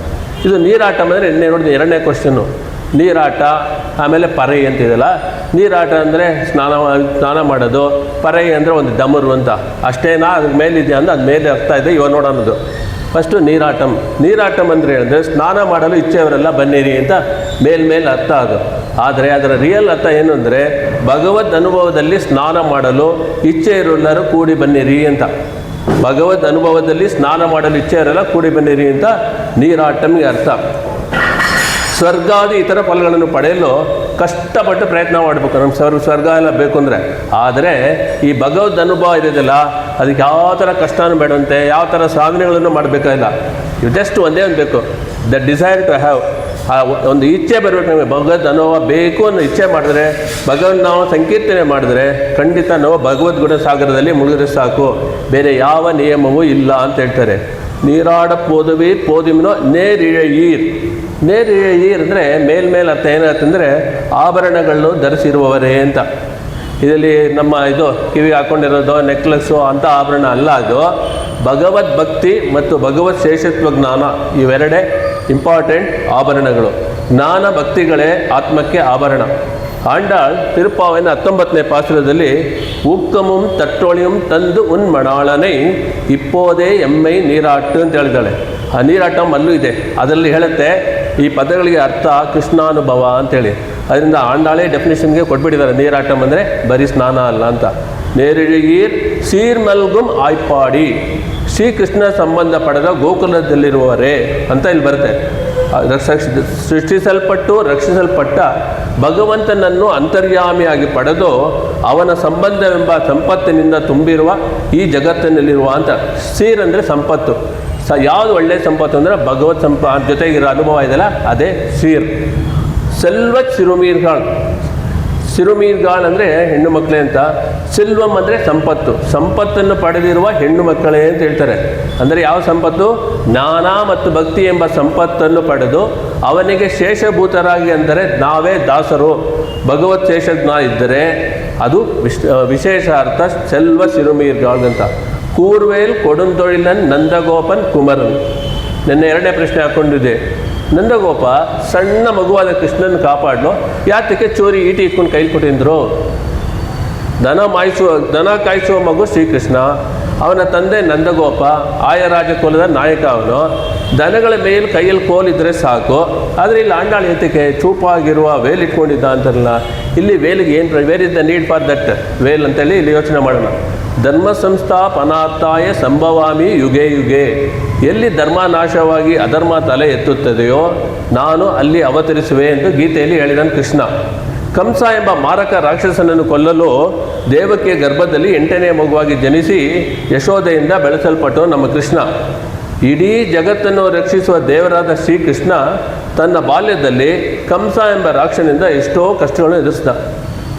A: ಇದು ನೀರಾಟ ಅಂದರೆ ಎಣ್ಣೆ ನೋಡಿದ ಎರಡನೇ ಕ್ವಶನ್ನು. ನೀರಾಟ, ಆಮೇಲೆ ಪರೈ ಅಂತಿದೆಯಲ್ಲ. ನೀರಾಟ ಅಂದರೆ ಸ್ನಾನ ಮಾಡೋದು, ಪರೈ ಅಂದರೆ ಒಂದು ಡಮರು ಅಂತ. ಅಷ್ಟೇನಾ ಅದ್ರ ಮೇಲಿದೆಯಾ ಅಂದ್ರೆ ಅದ್ರ ಮೇಲೆ ಅರ್ಥ ಇದೆ, ಇವಾಗ ನೋಡೋದು. ಫಸ್ಟು ನೀರಾಟಂ ಅಂದರೆ ಸ್ನಾನ ಮಾಡಲು ಇಚ್ಛೆಯವರೆಲ್ಲ ಬನ್ನಿರಿ ಅಂತ ಮೇಲ್ಮೇಲೆ ಅರ್ಥ ಅದು. ಆದರೆ ಅದರ ರಿಯಲ್ ಅರ್ಥ ಏನು ಅಂದರೆ ಭಗವದ್ ಅನುಭವದಲ್ಲಿ ಸ್ನಾನ ಮಾಡಲು ಇಚ್ಛೆ ಇರೋಲ್ಲರೂ ಕೂಡಿ ಬನ್ನಿರಿ ಅಂತ. ಭಗವದ್ ಅನುಭವದಲ್ಲಿ ಸ್ನಾನ ಮಾಡಲು ಇಚ್ಛೆ ಇರೋಲ್ಲ ಕೂಡಿ ಬನ್ನಿರಿ ಅಂತ ನೀರಾಟಂಗೆ ಅರ್ಥ. ಸ್ವರ್ಗಾದಿ ಇತರ ಫಲಗಳನ್ನು ಪಡೆಯಲು ಕಷ್ಟಪಟ್ಟು ಪ್ರಯತ್ನ ಮಾಡಬೇಕು ನಮ್ಮ ಸ್ವರ್ಗ ಎಲ್ಲ ಬೇಕು ಅಂದರೆ. ಆದರೆ ಈ ಭಗವದ್ ಅನುಭವ ಇರೋದಿಲ್ಲ, ಅದಕ್ಕೆ ಯಾವ ಥರ ಕಷ್ಟನೂ ಬೇಡಂತೆ, ಯಾವ ಥರ ಸಾಧನೆಗಳನ್ನು ಮಾಡಬೇಕಾಗಿಲ್ಲ. ಜಸ್ಟ್ ಒಂದೇ ಒಂದು ಬೇಕು, ದ ಡಿಸೈರ್ ಟು ಹ್ಯಾವ್. ಒಂದು ಇಚ್ಛೆ ಬರಬೇಕು ನಮಗೆ. ಭಗವದ್ ಅನುಭವ ಬೇಕು ಅನ್ನೋ ಇಚ್ಛೆ ಮಾಡಿದ್ರೆ, ಭಗವನ್ ನಾವು ಸಂಕೀರ್ತನೆ ಮಾಡಿದ್ರೆ ಖಂಡಿತ ನಾವು ಭಗವದ್ಗುಣ ಸಾಗರದಲ್ಲಿ ಮುಳುಗಿದ್ರೆ ಸಾಕು, ಬೇರೆ ಯಾವ ನಿಯಮವೂ ಇಲ್ಲ ಅಂತ ಹೇಳ್ತಾರೆ. ನೀರಾಡ ಪೋದುವೀರ್ ಪೋದಿಮಿನೋ ನೇರಿழைಯೀರ್. ನೇರಿழைಯೀರ್ ಅಂದರೆ ಮೇಲ್ಮೇಲೆ ಅರ್ಥ ಏನಾಗ್ತಂದರೆ ಆಭರಣಗಳನ್ನು ಧರಿಸಿರುವವರೇ ಅಂತ. ಇದರಲ್ಲಿ ನಮ್ಮ ಇದು ಕಿವಿಗೆ ಹಾಕ್ಕೊಂಡಿರೋದು ನೆಕ್ಲೆಸ್ಸು ಅಂಥ ಆಭರಣ ಅಲ್ಲ. ಅದು ಭಗವದ್ ಭಕ್ತಿ ಮತ್ತು ಭಗವತ್ ಶೇಷತ್ವ ಜ್ಞಾನ, ಇವೆರಡೇ ಇಂಪಾರ್ಟೆಂಟ್ ಆಭರಣಗಳು. ಜ್ಞಾನ ಭಕ್ತಿಗಳೇ ಆತ್ಮಕ್ಕೆ ಆಭರಣ. ಆಂಡಾಳ್ ತಿರುಪಾವಿನ 19ನೇ ಪಾಸುರದಲ್ಲಿ ಉಕ್ಕಮುಂ ತಟ್ಟೊಳಿಯುಂ ತಂದು ಉನ್ಮಣಾಳನೈ ಇಪ್ಪೋದೇ ಎಮ್ಮೈ ನೀರಾಟ್ಟು ಅಂತ ಹೇಳಿದಾಳೆ. ಆ ನೀರಾಟಂ ಅಲ್ಲೂ ಇದೆ, ಅದರಲ್ಲಿ ಹೇಳುತ್ತೆ ಈ ಪದಗಳಿಗೆ ಅರ್ಥ ಕೃಷ್ಣಾನುಭವ ಅಂತೇಳಿ. ಅದರಿಂದ ಆಂಡಾಳೇ ಡೆಫಿನೇಷನ್ಗೆ ಕೊಟ್ಬಿಟ್ಟಿದ್ದಾರೆ, ನೀರಾಟಂ ಅಂದರೆ ಬರೀ ಸ್ನಾನ ಅಲ್ಲ ಅಂತ. ನೇರಿழைಯೀರ್ ಸೀರ್ಮಲ್ಗುಂ ಆಯ್ಪಾಡಿ, ಶ್ರೀಕೃಷ್ಣ ಸಂಬಂಧ ಪಡೆದ ಗೋಕುಲದಲ್ಲಿರುವವರೇ ಅಂತ ಇಲ್ಲಿ ಬರುತ್ತೆ. ಸೃಷ್ಟಿಸಲ್ಪಟ್ಟು ರಕ್ಷಿಸಲ್ಪಟ್ಟ ಭಗವಂತನನ್ನು ಅಂತರ್ಯಾಮಿಯಾಗಿ ಪಡೆದು ಅವನ ಸಂಬಂಧವೆಂಬ ಸಂಪತ್ತಿನಿಂದ ತುಂಬಿರುವ ಈ ಜಗತ್ತಿನಲ್ಲಿರುವ ಅಂತ. ಸೀರ್ ಅಂದರೆ ಸಂಪತ್ತು. ಯಾವುದು ಒಳ್ಳೆಯ ಸಂಪತ್ತು ಅಂದರೆ ಭಗವತ್ ಜೊತೆಗಿರೋ ಅನುಭವ ಇದೆಯಲ್ಲ, ಅದೇ ಸೀರ್. ಸೆಲ್ವತ್ ಸಿರುಮೀರ್ಗಾಳ್. ಸಿರುಮೀರ್ಗಾಳ್ ಅಂದರೆ ಹೆಣ್ಣು ಮಕ್ಕಳೇ ಅಂತ. ಸಿಲ್ವಂ ಅಂದರೆ ಸಂಪತ್ತು. ಸಂಪತ್ತನ್ನು ಪಡೆದಿರುವ ಹೆಣ್ಣು ಮಕ್ಕಳೇ ಅಂತ ಹೇಳ್ತಾರೆ. ಅಂದರೆ ಯಾವ ಸಂಪತ್ತು? ಜ್ಞಾನ ಮತ್ತು ಭಕ್ತಿ ಎಂಬ ಸಂಪತ್ತನ್ನು ಪಡೆದು ಅವನಿಗೆ ಶೇಷಭೂತರಾಗಿ, ಅಂದರೆ ನಾವೇ ದಾಸರು, ಭಗವತ್ ಶೇಷಜ್ಞ ಇದ್ದರೆ ಅದು ವಿಶೇಷ ಅರ್ಥ ಸೆಲ್ವ ಸಿರುಮೀರ್ಗಾಳ್ ಅಂತ. ಕೂರ್ವೇಲ್ ಕೊಡುಂತೊಳಿಲನ್ ನಂದಗೋಪನ್ ಕುಮರನ್. ನಿನ್ನೆ ಎರಡನೇ ಪ್ರಶ್ನೆ ಹಾಕ್ಕೊಂಡಿದ್ದೆ. ನಂದಗೋಪ ಸಣ್ಣ ಮಗುವಾದ ಕೃಷ್ಣನ ಕಾಪಾಡಲು ಯಾತಕ್ಕೆ ಚೋರಿ ಈಟಿ ಇಟ್ಕೊಂಡು ಕೈಲಿ ಕೊಟ್ಟಿದ್ರು? ದನ ಕಾಯಿಸುವ ಮಗು ಶ್ರೀಕೃಷ್ಣ, ಅವನ ತಂದೆ ನಂದಗೋಪ, ಆಯರಾಜ ಕುಲದ ನಾಯಕ ಅವನು. ದನಗಳ ಮೇಲೆ ಕೈಯಲ್ಲಿ ಕೋಲಿದ್ರೆ ಸಾಕು. ಆದರೆ ಇಲ್ಲಿ ಆಂಡಾಳ ಏತಕ್ಕೆ ಚೂಪಾಗಿರುವ ವೇಲ್ ಇಟ್ಕೊಂಡಿದ್ದ ಅಂತಾರಲ್ಲ, ಇಲ್ಲಿ ವೇಲಿಗೆ ಏನು, where is the need for that veil ಅಂತೇಳಿ ಇಲ್ಲಿ ಯೋಚನೆ ಮಾಡೋಣ. ಧರ್ಮ ಸಂಸ್ಥಾಪನಾರ್ಥಾಯ ಸಂಭವಾಮಿ ಯುಗೆ ಯುಗೆ. ಎಲ್ಲಿ ಧರ್ಮ ನಾಶವಾಗಿ ಅಧರ್ಮ ತಲೆ ಎತ್ತುತ್ತದೆಯೋ ನಾನು ಅಲ್ಲಿ ಅವತರಿಸುವೆ ಎಂದು ಗೀತೆಯಲ್ಲಿ ಹೇಳಿದನು ಕೃಷ್ಣ. ಕಂಸ ಎಂಬ ಮಾರಕ ರಾಕ್ಷಸನನ್ನು ಕೊಲ್ಲಲು ದೇವಕಿಯ ಗರ್ಭದಲ್ಲಿ 8ನೇ ಮಗುವಾಗಿ ಜನಿಸಿ ಯಶೋದೆಯಿಂದ ಬೆಳೆಸಲ್ಪಟ್ಟು ನಮ್ಮ ಕೃಷ್ಣ. ಇಡೀ ಜಗತ್ತನ್ನು ರಕ್ಷಿಸುವ ದೇವರಾದ ಶ್ರೀಕೃಷ್ಣ ತನ್ನ ಬಾಲ್ಯದಲ್ಲಿ ಕಂಸ ಎಂಬ ರಾಕ್ಷಸನಿಂದ ಎಷ್ಟೋ ಕಷ್ಟಗಳನ್ನು ಎದುರಿಸಿದ.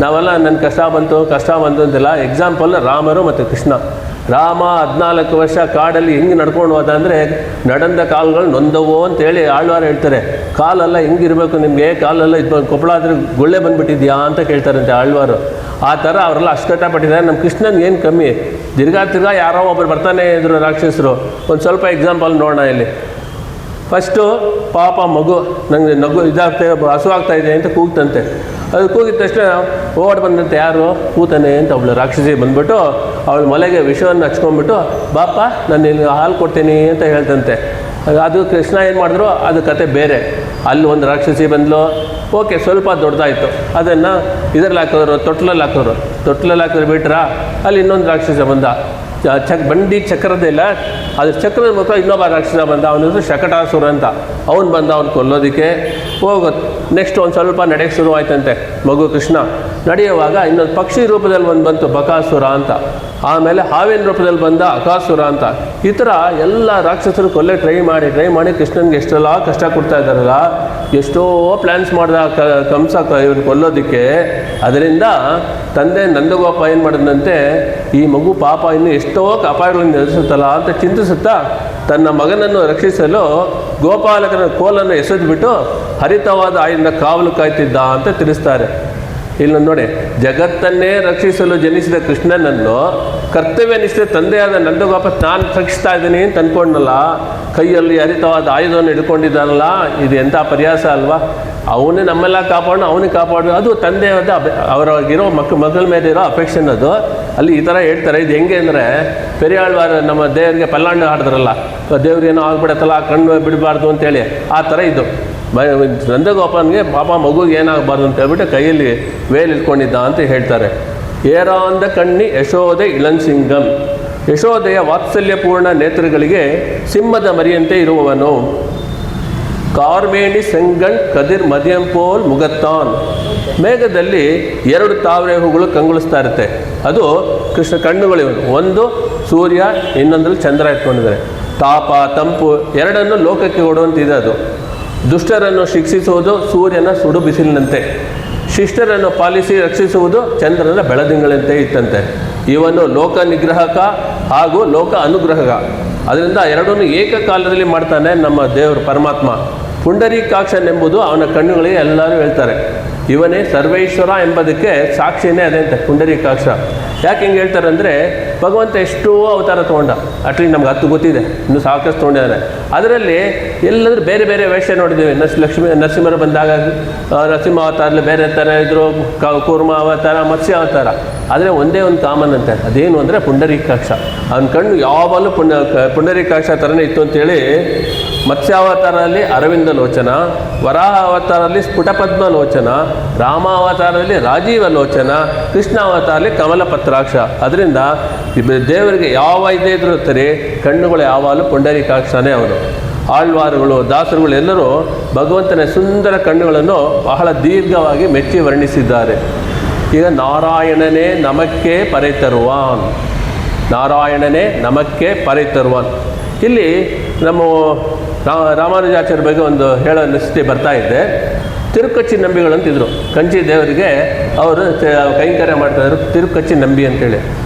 A: ನಾವೆಲ್ಲ ನನ್ನ ಕಷ್ಟ ಬಂತು ಅಂತೆಲ್ಲ. ಎಕ್ಸಾಂಪಲ್ ರಾಮರು ಮತ್ತು ಕೃಷ್ಣ. ರಾಮ 14 ವರ್ಷ ಕಾಡಲ್ಲಿ ಹೆಂಗೆ ನಡ್ಕೊಂಡು ಹೋದ ಅಂದರೆ ನಡೆದ ಕಾಲುಗಳು ನೊಂದವೋ ಅಂತೇಳಿ ಆಳ್ವಾರು ಹೇಳ್ತಾರೆ. ಕಾಲೆಲ್ಲ ಹೆಂಗಿರಬೇಕು ನಿಮಗೆ, ಕಾಲೆಲ್ಲ ಇದು ಕೊಪ್ಪಳ ಆದರೆ ಗುಳ್ಳೆ ಬಂದುಬಿಟ್ಟಿದ್ಯಾ ಅಂತ ಕೇಳ್ತಾರಂತೆ ಆಳ್ವಾರು. ಆ ಥರ ಅವರೆಲ್ಲ ಅಷ್ಟು ಕಷ್ಟಪಟ್ಟಿದ್ದಾರೆ. ನಮ್ಮ ಕೃಷ್ಣನ್ಗೆ ಏನು ಕಮ್ಮಿ? ತಿರ್ಗಾ ಯಾರೋ ಒಬ್ಬರು ಬರ್ತಾನೆ ಇದ್ರು ರಾಕ್ಷಸರು. ಒಂದು ಸ್ವಲ್ಪ ಎಕ್ಸಾಂಪಲ್ ನೋಡೋಣ ಇಲ್ಲಿ. ಫಸ್ಟು ಪಾಪ ಮಗು ನನಗೆ ಹಸುವಾಗ್ತಾ ಇದೆ ಅಂತ ಕೂಗ್ತಂತೆ. ಅದು ಕೂಗಿದ ತಕ್ಷಣ ಓಡ್ ಬಂದಂತೆ ಯಾರು ಕೂತಾನೆ ಅಂತ ಅವಳು ರಾಕ್ಷಸಿ ಬಂದ್ಬಿಟ್ಟು ಅವಳ ಮೊಲೆಗೆ ವಿಷವನ್ನು ಹಚ್ಕೊಂಡ್ಬಿಟ್ಟು ಬಾಪ ನಾನು ನಿನಗೆ ಹಾಲು ಕೊಡ್ತೀನಿ ಅಂತ ಹೇಳ್ತಂತೆ. ಅದು ಕೃಷ್ಣ ಏನು ಮಾಡಿದ್ರು ಅದು ಕತೆ ಬೇರೆ. ಅಲ್ಲಿ ಒಂದು ರಾಕ್ಷಸಿ ಬಂದಳು, ಓಕೆ ಸ್ವಲ್ಪ ದೊಡ್ಡದಾಯಿತು, ಅದನ್ನು ಇದರಲ್ಲಿ ಹಾಕಿದ್ರು, ತೊಟ್ಲಲ್ಲಿ ಹಾಕಿದ್ರು ಬಿಟ್ರಾ, ಅಲ್ಲಿ ಇನ್ನೊಂದು ರಾಕ್ಷಸ ಬಂದ. ಬಂಡಿ ಚಕ್ರದ ಇಲ್ಲ, ಅದ್ರ ಚಕ್ರದ ಮುಖ ಇನ್ನೊಬ್ಬ ರಾಕ್ಷಸ ಬಂದ, ಅವನಿದ್ರು ಶಕಟಾಸುರ ಅಂತ. ಅವನು ಬಂದ ಅವ್ನು ಕೊಲ್ಲೋದಕ್ಕೆ ಹೋಗುತ್ತೆ. ನೆಕ್ಸ್ಟ್ ಒಂದು ಸ್ವಲ್ಪ ನಡೆಯಕ್ಕೆ ಶುರು ಆಯ್ತಂತೆ ಮಗು ಕೃಷ್ಣ. ನಡೆಯುವಾಗ ಇನ್ನೊಂದು ಪಕ್ಷಿ ರೂಪದಲ್ಲಿ ಒಂದು ಬಂತು ಬಕಾಸುರ ಅಂತ. ಆಮೇಲೆ ಹಾವಿನ ರೂಪದಲ್ಲಿ ಬಂದ ಅಕಾಸುರ ಅಂತ. ಈ ಥರ ಎಲ್ಲ ರಾಕ್ಷಸರು ಕೊಲ್ಲೆ ಟ್ರೈ ಮಾಡಿ ಕೃಷ್ಣನ್ಗೆ ಎಷ್ಟೆಲ್ಲ ಕಷ್ಟ ಕೊಡ್ತಾ ಇದ್ದಾರಲ್ಲ. ಎಷ್ಟೋ ಪ್ಲ್ಯಾನ್ಸ್ ಮಾಡ್ದ ಕಂಸ ಇವ್ರು ಕೊಲ್ಲೋದಕ್ಕೆ. ಅದರಿಂದ ತಂದೆ ನಂದಗೋಪ ಏನು ಮಾಡಿದಂತೆ, ಈ ಮಗು ಪಾಪ ಇನ್ನು ಎಷ್ಟೋ ಅಪಾಯಗಳನ್ನು ಎದುರಿಸುತ್ತಲ್ಲ ಅಂತ ಚಿಂತಿಸುತ್ತಾ ತನ್ನ ಮಗನನ್ನು ರಕ್ಷಿಸಲು ಗೋಪಾಲಕನ ಕೋಲನ್ನು ಎಸೆದುಬಿಟ್ಟು ಹರಿತವಾದ ಆಯಿಂದ ಕಾವಲು ಕಾಯ್ತಿದ್ದ ಅಂತ ತಿಳಿಸ್ತಾರೆ. ಇಲ್ಲೊಂದು ನೋಡಿ, ಜಗತ್ತನ್ನೇ ರಕ್ಷಿಸಲು ಜನಿಸಿದ ಕೃಷ್ಣನನ್ನು ಕರ್ತವ್ಯನಿಷ್ಠ ತಂದೆಯಾದ ನಂದಗೋಪ ನಾನು ರಕ್ಷಿಸ್ತಾ ಇದ್ದೀನಿ ಅಂತ ಅಂದ್ಕೊಂಡಲ್ಲ, ಕೈಯಲ್ಲಿ ಹರಿತವಾದ ಆಯುಧವನ್ನು ಹಿಡ್ಕೊಂಡಿದ್ದಾನಲ್ಲ, ಇದು ಎಂಥ ಪರ್ಯಾಸ ಅಲ್ವಾ. ಅವನೇ ನಮ್ಮೆಲ್ಲ ಕಾಪಾಡು, ಅವನಿಗೆ ಕಾಪಾಡು, ಅದು ತಂದೆಯಾದ ಅವರಾಗಿರೋ ಮಕ್ಕಳ ಮೇಲೆ ಇರೋ ಅಫೆಕ್ಷನ್ ಅದು. ಅಲ್ಲಿ ಈ ಥರ ಹೇಳ್ತಾರೆ. ಇದು ಹೆಂಗೆ ಅಂದರೆ, ಪೆರಿಯಾಳ್ವಾರ ನಮ್ಮ ದೇವರಿಗೆ ಪಲ್ಲಾಂಡು ಹಾಡಿದ್ರಲ್ಲ, ದೇವ್ರಿಗೇನೋ ಆಗ್ಬಿಡತ್ತಲ್ಲ, ಕಣ್ಣು ಬಿಡಬಾರ್ದು ಅಂತೇಳಿ, ಆ ಥರ ಇದು ನಂದಗೋಪನಿಗೆ ಪಾಪ ಮಗುಗೆ ಏನಾಗಬಾರ್ದು ಅಂತ ಹೇಳ್ಬಿಟ್ಟು ಕೈಯಲ್ಲಿ ವೇಲ್ ಇಟ್ಕೊಂಡಿದ್ದ ಅಂತ ಹೇಳ್ತಾರೆ. ಏರಾಂದ ಕಣ್ಣಿ ಯಶೋದೆ ಇಳನ್ಸಿಂಗಂ, ಯಶೋದೆಯ ವಾತ್ಸಲ್ಯಪೂರ್ಣ ನೇತ್ರಗಳಿಗೆ ಸಿಂಹದ ಮರಿಯಂತೆ ಇರುವವನು. ಕಾರ್ಮೇಣಿ ಸೆಂಗಣ್ ಕದಿರ್ ಮದಿಯಂಪೋಲ್ ಮುಗತ್ತಾನ್, ಮೇಘದಲ್ಲಿ 2 ತಾವರೆ ಹೂಗಳು ಕಂಗೊಳಿಸ್ತಾ ಇರುತ್ತೆ. ಅದು ಕೃಷ್ಣ ಕಣ್ಣುಗಳಿವೆ. ಒಂದು ಸೂರ್ಯ, ಇನ್ನೊಂದರಲ್ಲಿ ಚಂದ್ರ ಇಟ್ಕೊಂಡಿದ್ದಾರೆ. ತಾಪ ತಂಪು ಎರಡನ್ನು ಲೋಕಕ್ಕೆ ಕೊಡುವಂತಿದೆ. ಅದು ದುಷ್ಟರನ್ನು ಶಿಕ್ಷಿಸುವುದು ಸೂರ್ಯನ ಸುಡು ಬಿಸಿಲಿನಂತೆ, ಶಿಷ್ಟರನ್ನು ಪಾಲಿಸಿ ರಕ್ಷಿಸುವುದು ಚಂದ್ರನ ಬೆಳದಿಂಗಳಂತೆ ಇತ್ತಂತೆ. ಇವನು ಲೋಕ ನಿಗ್ರಹಕ ಹಾಗೂ ಲೋಕ ಅನುಗ್ರಹಕ. ಅದರಿಂದ ಎರಡನ್ನೂ ಏಕಕಾಲದಲ್ಲಿ ಮಾಡ್ತಾನೆ ನಮ್ಮ ದೇವರು ಪರಮಾತ್ಮ. ಪುಂಡರೀಕಾಕ್ಷನೆಂಬುದು ಅವನ ಕಣ್ಣುಗಳಿಗೆ ಎಲ್ಲರೂ ಹೇಳ್ತಾರೆ. ಇವನೇ ಸರ್ವೇಶ್ವರ ಎಂಬುದಕ್ಕೆ ಸಾಕ್ಷಿನೇ ಅದೇ ಅಂತ ಪುಂಡರೀಕಾಕ್ಷ. ಯಾಕೆ ಹಿಂಗೆ ಹೇಳ್ತಾರೆ ಅಂದರೆ, ಭಗವಂತ ಎಷ್ಟೋ ಅವತಾರ ತೊಗೊಂಡ, ಅಟ್ಲೀಸ್ಟ್ ನಮ್ಗೆ 10 ಗೊತ್ತಿದೆ, ಇನ್ನೂ ಸಾಕಷ್ಟು ತೊಗೊಂಡಿದ್ದಾನೆ. ಅದರಲ್ಲಿ ಎಲ್ಲಾದರೂ ಬೇರೆ ಬೇರೆ ವೇಷ ನೋಡಿದ್ದೀವಿ. ನರಸಿಂಹರು ಬಂದಾಗ ನರಸಿಂಹ ಅವತಾರಲ್ಲಿ ಬೇರೆ ಥರ ಇದ್ದರು, ಕೂರ್ಮ ಅವತಾರ, ಮತ್ಸ್ಯ ಅವತಾರ. ಆದರೆ ಒಂದೇ ಒಂದು ಕಾಮನ್ ಅಂತೆ, ಅದೇನು ಅಂದರೆ ಪುಂಡರೀಕಾಕ್ಷ. ಅವನ ಕಣ್ಣು ಯಾವಾಗಲೂ ಪುಂಡರೀಕಾಕ್ಷ ಥರನೇ ಇತ್ತು ಅಂತೇಳಿ ಮತ್ಸ್ಯಾವತಾರದಲ್ಲಿ ಅರವಿಂದ ಲೋಚನ, ವರಾಹ ಅವತಾರದಲ್ಲಿ ಸ್ಫುಟಪದ್ಮ ಲೋಚನ, ರಾಮ ಅವತಾರದಲ್ಲಿ ರಾಜೀವ ಲೋಚನ, ಕೃಷ್ಣ ಅವತಾರದಲ್ಲಿ ಕಮಲ ಪತ್ರಾಕ್ಷ. ಅದರಿಂದ ದೇವರಿಗೆ ಯಾವ ಇದೇ ಇದ್ರೂ ಸರಿ ಕಣ್ಣುಗಳು ಯಾವಾಗಲೂ ಪುಂಡರೀಕಾಕ್ಷನೇ ಅವನು. ಆಳ್ವಾರುಗಳು, ದಾಸರುಗಳು ಎಲ್ಲರೂ ಭಗವಂತನ ಸುಂದರ ಕಣ್ಣುಗಳನ್ನು ಬಹಳ ದೀರ್ಘವಾಗಿ ಮೆಚ್ಚಿ ವರ್ಣಿಸಿದ್ದಾರೆ. ಈಗ ನಾರಾಯಣನೇ ನಮಕ್ಕೆ ಪರೆತರುವಾನ್, ನಾರಾಯಣನೇ ನಮಕ್ಕೆ ಪರೆತರುವಾನ್. ಇಲ್ಲಿ ನಮ್ಮ ರಾಮಾನುಜಾಚಾರ್ಯ ಬಗ್ಗೆ ಒಂದು ಹೇಳೋ ನೆಸಿಟಿ ಬರ್ತಾ ಇದ್ದೆ. ತಿರುಕಚ್ಚಿ ನಂಬಿಗಳಂತಿದ್ರು. ಕಂಚಿ ದೇವರಿಗೆ ಅವರು ಕೈಂಕರ್ಯ ಮಾಡ್ತಾಯಿದ್ರು, ತಿರುಕಚ್ಚಿ ನಂಬಿ ಅಂತೇಳಿ.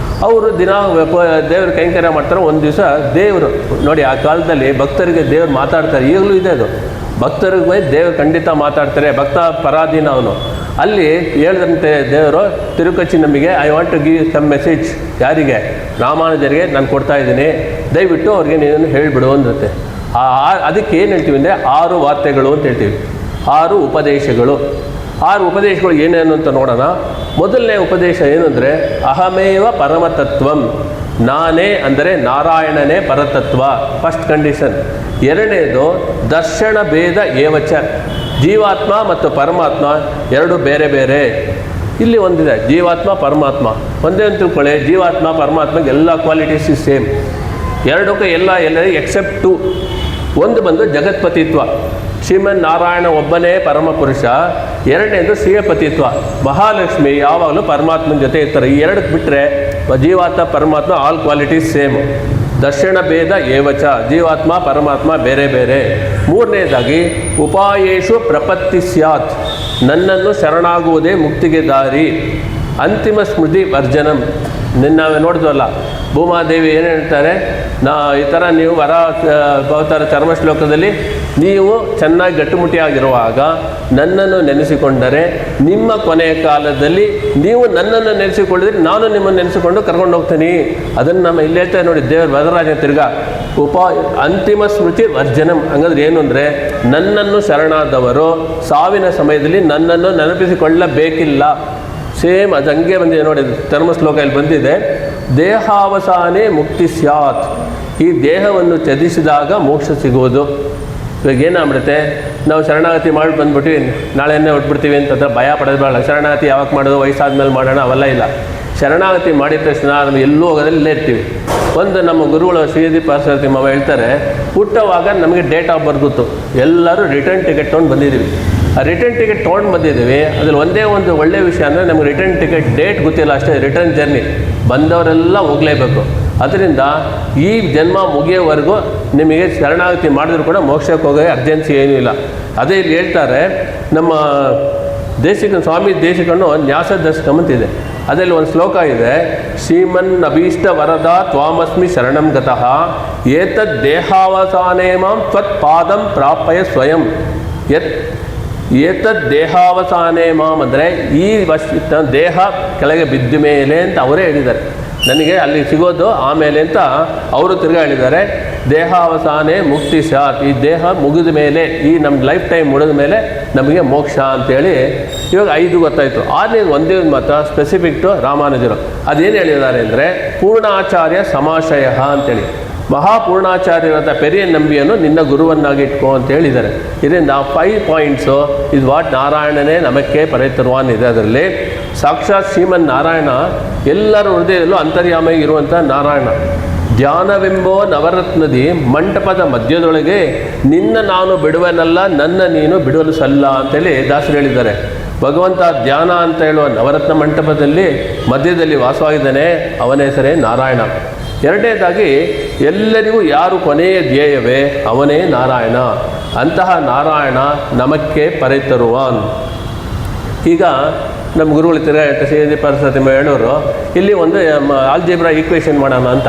A: ಅವರು ದಿನ ದೇವ್ರ ಕೈಂಕರ್ಯ ಮಾಡ್ತಾರೆ. ಒಂದು ದಿವಸ ದೇವರು ನೋಡಿ, ಆ ಕಾಲದಲ್ಲಿ ಭಕ್ತರಿಗೆ ದೇವ್ರು ಮಾತಾಡ್ತಾರೆ, ಈಗಲೂ ಇದೆ ಅದು. ಭಕ್ತರಿಗೆ ದೇವರು ಖಂಡಿತ ಮಾತಾಡ್ತಾರೆ, ಭಕ್ತ ಪರಾಧೀನ ಅವನು. ಅಲ್ಲಿ ಹೇಳಿದಂತೆ ದೇವರು ತಿರುಕಚ್ಚಿ ನಂಬಿಗೆ, I want to give some message. ಯಾರಿಗೆ? ರಾಮಾನುಜರಿಗೆ ನಾನು ಕೊಡ್ತಾ ಇದ್ದೀನಿ, ದಯವಿಟ್ಟು ಅವ್ರಿಗೆ ನೀನು ಹೇಳಿಬಿಡು ಅಂದತ್ತೆ. ಅದಕ್ಕೆ ಏನು ಹೇಳ್ತೀವಿ ಅಂದರೆ 6 ವಾರ್ತೆಗಳು ಅಂತ ಹೇಳ್ತೀವಿ, 6 ಉಪದೇಶಗಳು. 6 ಉಪದೇಶಗಳು ಏನೇನು ಅಂತ ನೋಡೋಣ. ಮೊದಲನೇ ಉಪದೇಶ ಏನು ಅಂದರೆ ಅಹಮೇವ ಪರಮತತ್ವಂ, ನಾನೇ ಅಂದರೆ ನಾರಾಯಣನೇ ಪರತತ್ವ, ಫಸ್ಟ್ ಕಂಡೀಷನ್. ಎರಡನೇದು ದರ್ಶನ ಭೇದ ಏವಚ, ಜೀವಾತ್ಮ ಮತ್ತು ಪರಮಾತ್ಮ 2 ಬೇರೆ ಬೇರೆ. ಇಲ್ಲಿ ಒಂದಿದೆ, ಜೀವಾತ್ಮ ಪರಮಾತ್ಮ ಒಂದೇ ಅಂತ ತಿಳ್ಕೊಳ್ಳಿ. ಜೀವಾತ್ಮ ಪರಮಾತ್ಮಗೆ ಎಲ್ಲ ಕ್ವಾಲಿಟೀಸ್ ಸೇಮ್, ಎರಡಕ್ಕೂ ಎಲ್ಲರಿಗೂ ಎಕ್ಸೆಪ್ಟ್ 2. ಒಂದು ಬಂದು ಜಗತ್ಪತಿತ್ವ, ಶ್ರೀಮನ್ ನಾರಾಯಣ ಒಬ್ಬನೇ ಪರಮ ಪುರುಷ. ಎರಡನೇದು ಶ್ರೀಯಪತಿತ್ವ, ಮಹಾಲಕ್ಷ್ಮಿ ಯಾವಾಗಲೂ ಪರಮಾತ್ಮನ ಜೊತೆ ಇರ್ತಾರೆ. ಈ 2 ಬಿಟ್ಟರೆ ಜೀವಾತ್ಮ ಪರಮಾತ್ಮ ಆಲ್ ಕ್ವಾಲಿಟೀಸ್ ಸೇಮ್. ದರ್ಶನ ಭೇದ ಏವಚ, ಜೀವಾತ್ಮ ಪರಮಾತ್ಮ ಬೇರೆ ಬೇರೆ. ಮೂರನೇದಾಗಿ ಉಪಾಯೇಷು ಪ್ರಪತ್ತಿ ಸ್ಯಾತ್, ನನ್ನನ್ನು ಶರಣಾಗುವುದೇ ಮುಕ್ತಿಗೆ ದಾರಿ. ಅಂತಿಮ ಸ್ಮೃತಿ ವರ್ಜನಂ, ನಾವೇ ನೋಡಿದ್ವಲ್ಲ, ಭೂಮಾದೇವಿ ಏನು ಹೇಳ್ತಾರೆ, ಈ ಥರ ನೀವು ವರ ಅವತಾರ ಚರ್ಮ ಶ್ಲೋಕದಲ್ಲಿ ನೀವು ಚೆನ್ನಾಗಿ ಗಟ್ಟುಮುಟ್ಟಿಯಾಗಿರುವಾಗ ನನ್ನನ್ನು ನೆನೆಸಿಕೊಂಡರೆ ನಿಮ್ಮ ಕೊನೆಯ ಕಾಲದಲ್ಲಿ ನೀವು ನನ್ನನ್ನು ನೆನೆಸಿಕೊಂಡಿದ್ರೆ ನಾನು ನಿಮ್ಮನ್ನು ನೆನೆಸಿಕೊಂಡು ಕರ್ಕೊಂಡು ಹೋಗ್ತೀನಿ. ಅದನ್ನು ನಮ್ಮ ಇಲ್ಲಿ ಹೇಳ್ತಾರೆ ನೋಡಿ, ದೇವರು ವರದರಾಜ ತಿರ್ಗಾ ಅಂತಿಮ ಸ್ಮೃತಿ ವರ್ಜನಂ. ಹಂಗಂದ್ರೆ ಏನು ಅಂದರೆ, ನನ್ನನ್ನು ಶರಣಾದವರು ಸಾವಿನ ಸಮಯದಲ್ಲಿ ನನ್ನನ್ನು ನೆನಪಿಸಿಕೊಳ್ಳಬೇಕಿಲ್ಲ. ಸೇಮ್ ಅದು ಹಂಗೆ ಬಂದಿದೆ ನೋಡಿ, ಧರ್ಮ ಶ್ಲೋಕ ಇಲ್ಲಿ ಬಂದಿದೆ. ದೇಹಾವಸಾನೇ ಮುಕ್ತಿ ಸ್ಯಾತ್, ಈ ದೇಹವನ್ನು ತ್ಯಜಿಸಿದಾಗ ಮೋಕ್ಷ ಸಿಗುವುದು. ಇವಾಗ ಏನಾಗ್ಬಿಡುತ್ತೆ, ನಾವು ಶರಣಾಗತಿ ಮಾಡಿ ಬಂದ್ಬಿಟ್ಟು ನಾಳೆನೇ ಹೊಟ್ಬಿಡ್ತೀವಿ ಅಂತಂದ್ರೆ ಭಯ ಪಡೋದು. ಶರಣಾಗತಿ ಯಾವಾಗ ಮಾಡೋದು, ವಯಸ್ಸಾದ್ಮೇಲೆ ಮಾಡೋಣ, ಅವೆಲ್ಲ ಇಲ್ಲ. ಶರಣಾಗತಿ ಮಾಡಿದ ತಕ್ಷಣ ನಾವು ಎಲ್ಲೂ ಹೋಗೋದ್ರಲ್ಲಿ ಇಲ್ಲೇ ಇರ್ತೀವಿ. ಒಂದು ನಮ್ಮ ಗುರುಗಳು ಶ್ರೀದಿ ಪಾರ್ಸತಿ ಮಾವ ಹೇಳ್ತಾರೆ, ಹುಟ್ಟುವಾಗ ನಮಗೆ ಡೇಟ್ ಆಫ್ ಬರ್ತ್ ಗೊತ್ತು, ಎಲ್ಲರೂ ರಿಟರ್ನ್ ಟಿಕೆಟ್ ತೊಗೊಂಡು ಬಂದಿದ್ದೀವಿ. ಆ ರಿಟರ್ನ್ ಟಿಕೆಟ್ ತೊಗೊಂಡು ಬಂದಿದ್ದೀವಿ. ಅದ್ರಲ್ಲಿ ಒಂದೇ ಒಂದು ಒಳ್ಳೆಯ ವಿಷಯ ಅಂದರೆ ನಮಗೆ ರಿಟರ್ನ್ ಟಿಕೆಟ್ ಡೇಟ್ ಗೊತ್ತಿಲ್ಲ ಅಷ್ಟೇ, ರಿಟರ್ನ್ ಜರ್ನಿ. ಬಂದವರೆಲ್ಲ ಹೋಗಲೇಬೇಕು. ಅದರಿಂದ ಈ ಜನ್ಮ ಮುಗಿಯೋವರೆಗೂ ನಿಮಗೆ ಶರಣಾಗತಿ ಮಾಡಿದ್ರು ಕೂಡ ಮೋಕ್ಷಕ್ಕೆ ಹೋಗೋ ಅರ್ಜೆನ್ಸಿ ಏನೂ ಇಲ್ಲ. ಅದೇ ಇಲ್ಲಿ ಹೇಳ್ತಾರೆ, ನಮ್ಮ ಸ್ವಾಮಿ ದೇಶಿಕನು ನ್ಯಾಸದರ್ಶಕಂ ಅಂತಿದೆ. ಅದರಲ್ಲಿ ಒಂದು ಶ್ಲೋಕ ಇದೆ, ಶ್ರೀಮನ್ ಅಭೀಷ್ಟ ವರದ ತ್ವಾಮಸ್ಮಿ ಶರಣಂ ಗತಃ ಏತದ್ ದೇಹಾವಸಾನೇ ಮಾಂ ತ್ವತ್ ಪಾದಂ ಪ್ರಾಪಯ ಸ್ವಯಂ ಯತ್ ಏತದ್ ದೇಹಾವಸಾನೆ ಮಾಮ್ ಅಂದರೆ ಈ ದೇಹ ಕೆಳಗೆ ಬಿದ್ದ ಮೇಲೆ ಅಂತ ಅವರೇ ಹೇಳಿದ್ದಾರೆ. ನನಗೆ ಅಲ್ಲಿ ಸಿಗೋದು ಆಮೇಲೆ ಅಂತ ಅವರು ತಿರ್ಗಾ ಹೇಳಿದ್ದಾರೆ. ದೇಹಾವಸಾನೆ ಮುಕ್ತಿ ಸ್ಯಾತ್, ಈ ದೇಹ ಮುಗಿದ ಮೇಲೆ, ಈ ನಮ್ಮ ಲೈಫ್ ಟೈಮ್ ಮುಗಿದ ಮೇಲೆ ನಮಗೆ ಮೋಕ್ಷ ಅಂತೇಳಿ ಇವಾಗ 5 ಗೊತ್ತಾಯಿತು. ಆದ್ಮೇಲೆ ಒಂದೇ ಒಂದು ಮಾತ್ರ ಸ್ಪೆಸಿಫಿಕ್ ಟು ರಾಮಾನುಜರು ಅದೇನು ಹೇಳಿದ್ದಾರೆ ಅಂದರೆ ಪೂರ್ಣಾಚಾರ್ಯ ಸಮಾಶಯ ಅಂತೇಳಿ. ಮಹಾಪೂರ್ಣಾಚಾರ್ಯರಾದ ಪೆರಿಯ ನಂಬಿಯನ್ನು ನಿನ್ನ ಗುರುವನ್ನಾಗಿ ಇಟ್ಕೋ ಅಂತ ಹೇಳಿದ್ದಾರೆ. ಇದರಿಂದ 5 ಪಾಯಿಂಟ್ಸು ಇದು ವಾಟ್ ನಾರಾಯಣನೇ ನಮಕ್ಕೆ ಪರೈತರುವಾನ್ ಇದೆ. ಅದರಲ್ಲಿ ಸಾಕ್ಷಾತ್ ಶ್ರೀಮನ್ ನಾರಾಯಣ ಎಲ್ಲರ ಹೃದಯದಲ್ಲೂ ಅಂತರ್ಯಾಮಿಯಾಗಿ ಇರುವಂಥ ನಾರಾಯಣ. ಧ್ಯಾನವೆಂಬೋ ನವರತ್ನದಿ ಮಂಟಪದ ಮಧ್ಯದೊಳಗೆ ನಿನ್ನ ನಾನು ಬಿಡುವನಲ್ಲ, ನನ್ನ ನೀನು ಬಿಡುವಲು ಸಲ್ಲ ಅಂತೇಳಿ ದಾಸರು ಹೇಳಿದ್ದಾರೆ. ಭಗವಂತ ಧ್ಯಾನ ಅಂತ ಹೇಳುವ ನವರತ್ನ ಮಂಟಪದಲ್ಲಿ ಮಧ್ಯದಲ್ಲಿ ವಾಸವಾಗಿದ್ದಾನೆ, ಅವನ ಹೆಸರೇ ನಾರಾಯಣ. ಎರಡನೇದಾಗಿ ಎಲ್ಲರಿಗೂ ಯಾರು ಕೊನೆಯ ಧ್ಯೇಯವೇ ಅವನೇ ನಾರಾಯಣ. ಅಂತಹ ನಾರಾಯಣ ನಮಕ್ಕೆ ಪರೈತರುವಾನ್. ಈಗ ನಮ್ಮ ಗುರುಗಳು ಶ್ರೀ ಪರಸತಿ ಹೇಳೋರು ಇಲ್ಲಿ ಒಂದು ಆಲ್ಜಿಬ್ರಾ ಈಕ್ವೇಷನ್ ಮಾಡೋಣ ಅಂತ.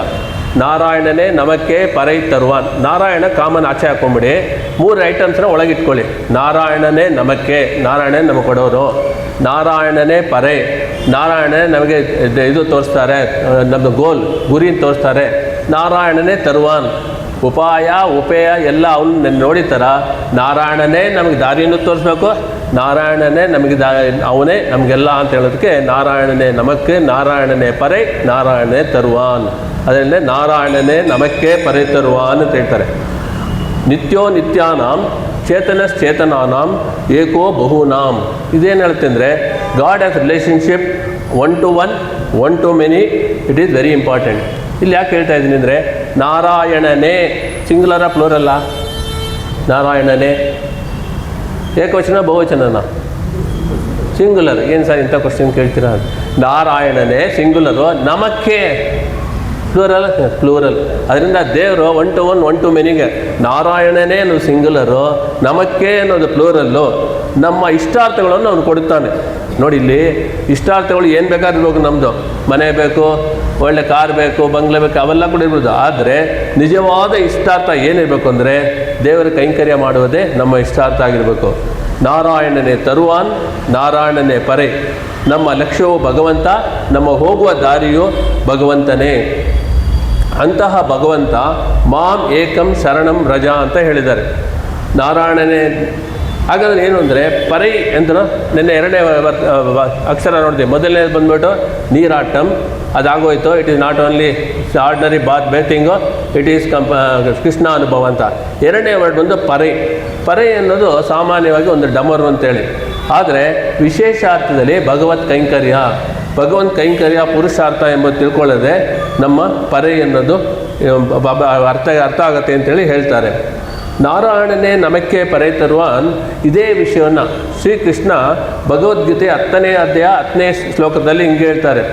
A: ನಾರಾಯಣನೇ ನಮಕ್ಕೆ ಪರೈತರುವಾನ್. ನಾರಾಯಣ ಕಾಮನ್ ಆಚೆ ಹಾಕೊಂಬಿಡಿ, 3 ಐಟಮ್ಸ್ನ ಒಳಗಿಟ್ಕೊಳ್ಳಿ. ನಾರಾಯಣನೇ ನಮಕ್ಕೆ, ನಾರಾಯಣನೇ ನಮಗೆ ಕೊಡೋರು. ನಾರಾಯಣನೇ ಪರೈ, ನಾರಾಯಣನೇ ನಮಗೆ ಇದು ತೋರಿಸ್ತಾರೆ, ನಮ್ಮದು ಗೋಲ್ ಗುರಿ ತೋರಿಸ್ತಾರೆ. ನಾರಾಯಣನೇ ತರುವಾನ್, ಉಪಾಯ ಉಪೇಯ ಎಲ್ಲ ಅವನು ನೋಡಿತಾರ. ನಾರಾಯಣನೇ ನಮಗೆ ದಾರಿಯನ್ನು ತೋರಿಸ್ಬೇಕು, ನಾರಾಯಣನೇ ನಮಗೆ ಅವನೇ ನಮಗೆಲ್ಲ ಅಂತ ಹೇಳೋದಕ್ಕೆ ನಾರಾಯಣನೇ ನಮಕ್ಕೆ, ನಾರಾಯಣನೇ ಪರೈ, ನಾರಾಯಣನೇ ತರುವಾನ್. ಅದರಿಂದ ನಾರಾಯಣನೇ ನಮಕ್ಕೆ ಪರೈ ತರುವಾನ್ ಅಂತ ಹೇಳ್ತಾರೆ. ನಿತ್ಯೋ ನಿತ್ಯಾನಾಂ ಚೇತನಶ್ಚೇತನಾನಾಂ ಏಕೋ ಬಹುನಾಂ. ಇದೇನು ಹೇಳುತ್ತೆ ಅಂದರೆ god has relationship 1 to 1, 1 to many. It is very important. ಇಲ್ಲಿ ಯಾಕೆ ಹೇಳ್ತಾ ಇದ್ದೀನಿ ಅಂದರೆ ನಾರಾಯಣನೇ ಸಿಂಗುಲರ ಪ್ಲೂರಲ್ಲ? ನಾರಾಯಣನೇ ಏಕವಚನ ಬಹುವಚನನ? ಸಿಂಗುಲರ್. ಏನು ಸರ್ ಇಂಥ ಕ್ವಶನ್ ಕೇಳ್ತೀರಾ? ನಾರಾಯಣನೇ ಸಿಂಗುಲರು, ನಮಕ್ಕೆ ಪ್ಲೂರಲ್. ಅದರಿಂದ ದೇವರು 1 to 1, 1 to manyಗೆ. ನಾರಾಯಣನೇ ಅನ್ನೋದು ಸಿಂಗುಲರು, ನಮಕ್ಕೆ ಅನ್ನೋದು ಪ್ಲೂರಲ್ಲು. ನಮ್ಮ ಇಷ್ಟಾರ್ಥಗಳನ್ನು ಅವನು ಕೊಡುತ್ತಾನೆ. ನೋಡಿ, ಇಲ್ಲಿ ಇಷ್ಟಾರ್ಥಗಳು ಏನು ಬೇಕಾದ್ರೂ ಇರ್ಬೇಕು. ನಮ್ಮದು ಮನೆ ಬೇಕು, ಒಳ್ಳೆ ಕಾರ್ ಬೇಕು, ಬಂಗ್ಲೆ ಬೇಕು, ಅವೆಲ್ಲ ಕೂಡ ಇರ್ಬೋದು. ಆದರೆ ನಿಜವಾದ ಇಷ್ಟಾರ್ಥ ಏನಿರಬೇಕು ಅಂದರೆ ದೇವರ ಕೈಂಕರ್ಯ ಮಾಡುವುದೇ ನಮ್ಮ ಇಷ್ಟಾರ್ಥ ಆಗಿರಬೇಕು. ನಾರಾಯಣನೇ ತರುವಾನ್, ನಾರಾಯಣನೇ ಪರೈ. ನಮ್ಮ ಲಕ್ಷ್ಯವು ಭಗವಂತ, ನಮ್ಮ ಹೋಗುವ ದಾರಿಯು ಭಗವಂತನೇ. ಅಂತಹ ಭಗವಂತ ಮಾಂ ಏಕಂ ಶರಣಂ ರಜ ಅಂತ ಹೇಳಿದ್ದಾರೆ. ನಾರಾಯಣನೇ. ಹಾಗಾದ್ರೆ ಏನು ಅಂದರೆ ಪರೈ ಅಂತ ನಿನ್ನೆ 2ನೇ ಅಕ್ಷರ ನೋಡಿದೆ. ಮೊದಲನೇದು ಬಂದ್ಬಿಟ್ಟು ನೀರಾಟಂ, ಅದಾಗೋಯ್ತು. It is not only ordinary bathing, it is Krishna ಅನುಭವ ಅಂತ. 2ನೇ ವರ್ಡ್ ಬಂದು ಪರೈ. ಪರೈ ಅನ್ನೋದು ಸಾಮಾನ್ಯವಾಗಿ ಒಂದು ಡಮರು ಅಂತೇಳಿ. ಆದರೆ ವಿಶೇಷಾರ್ಥದಲ್ಲಿ ಭಗವತ್ ಕೈಂಕರ್ಯ, ಭಗವಂತ ಕೈಂಕರ್ಯ ಪುರುಷಾರ್ಥ ಎಂಬುದು ತಿಳ್ಕೊಳ್ಳೋದೆ ನಮ್ಮ ಪರೈ ಅನ್ನೋದು ಅರ್ಥ ಆಗತ್ತೆ ಅಂತೇಳಿ ಹೇಳ್ತಾರೆ. ನಾರಾಯಣನೇ ನಮಕ್ಕೆ ಪರೈ ತರುವಾನ್. ಇದೇ ವಿಷಯವನ್ನು ಶ್ರೀಕೃಷ್ಣ ಭಗವದ್ಗೀತೆ 10ನೇ ಅಧ್ಯಾಯ 10ನೇ ಶ್ಲೋಕದಲ್ಲಿ ಹಿಂಗೆ ಹೇಳ್ತಾರೆ.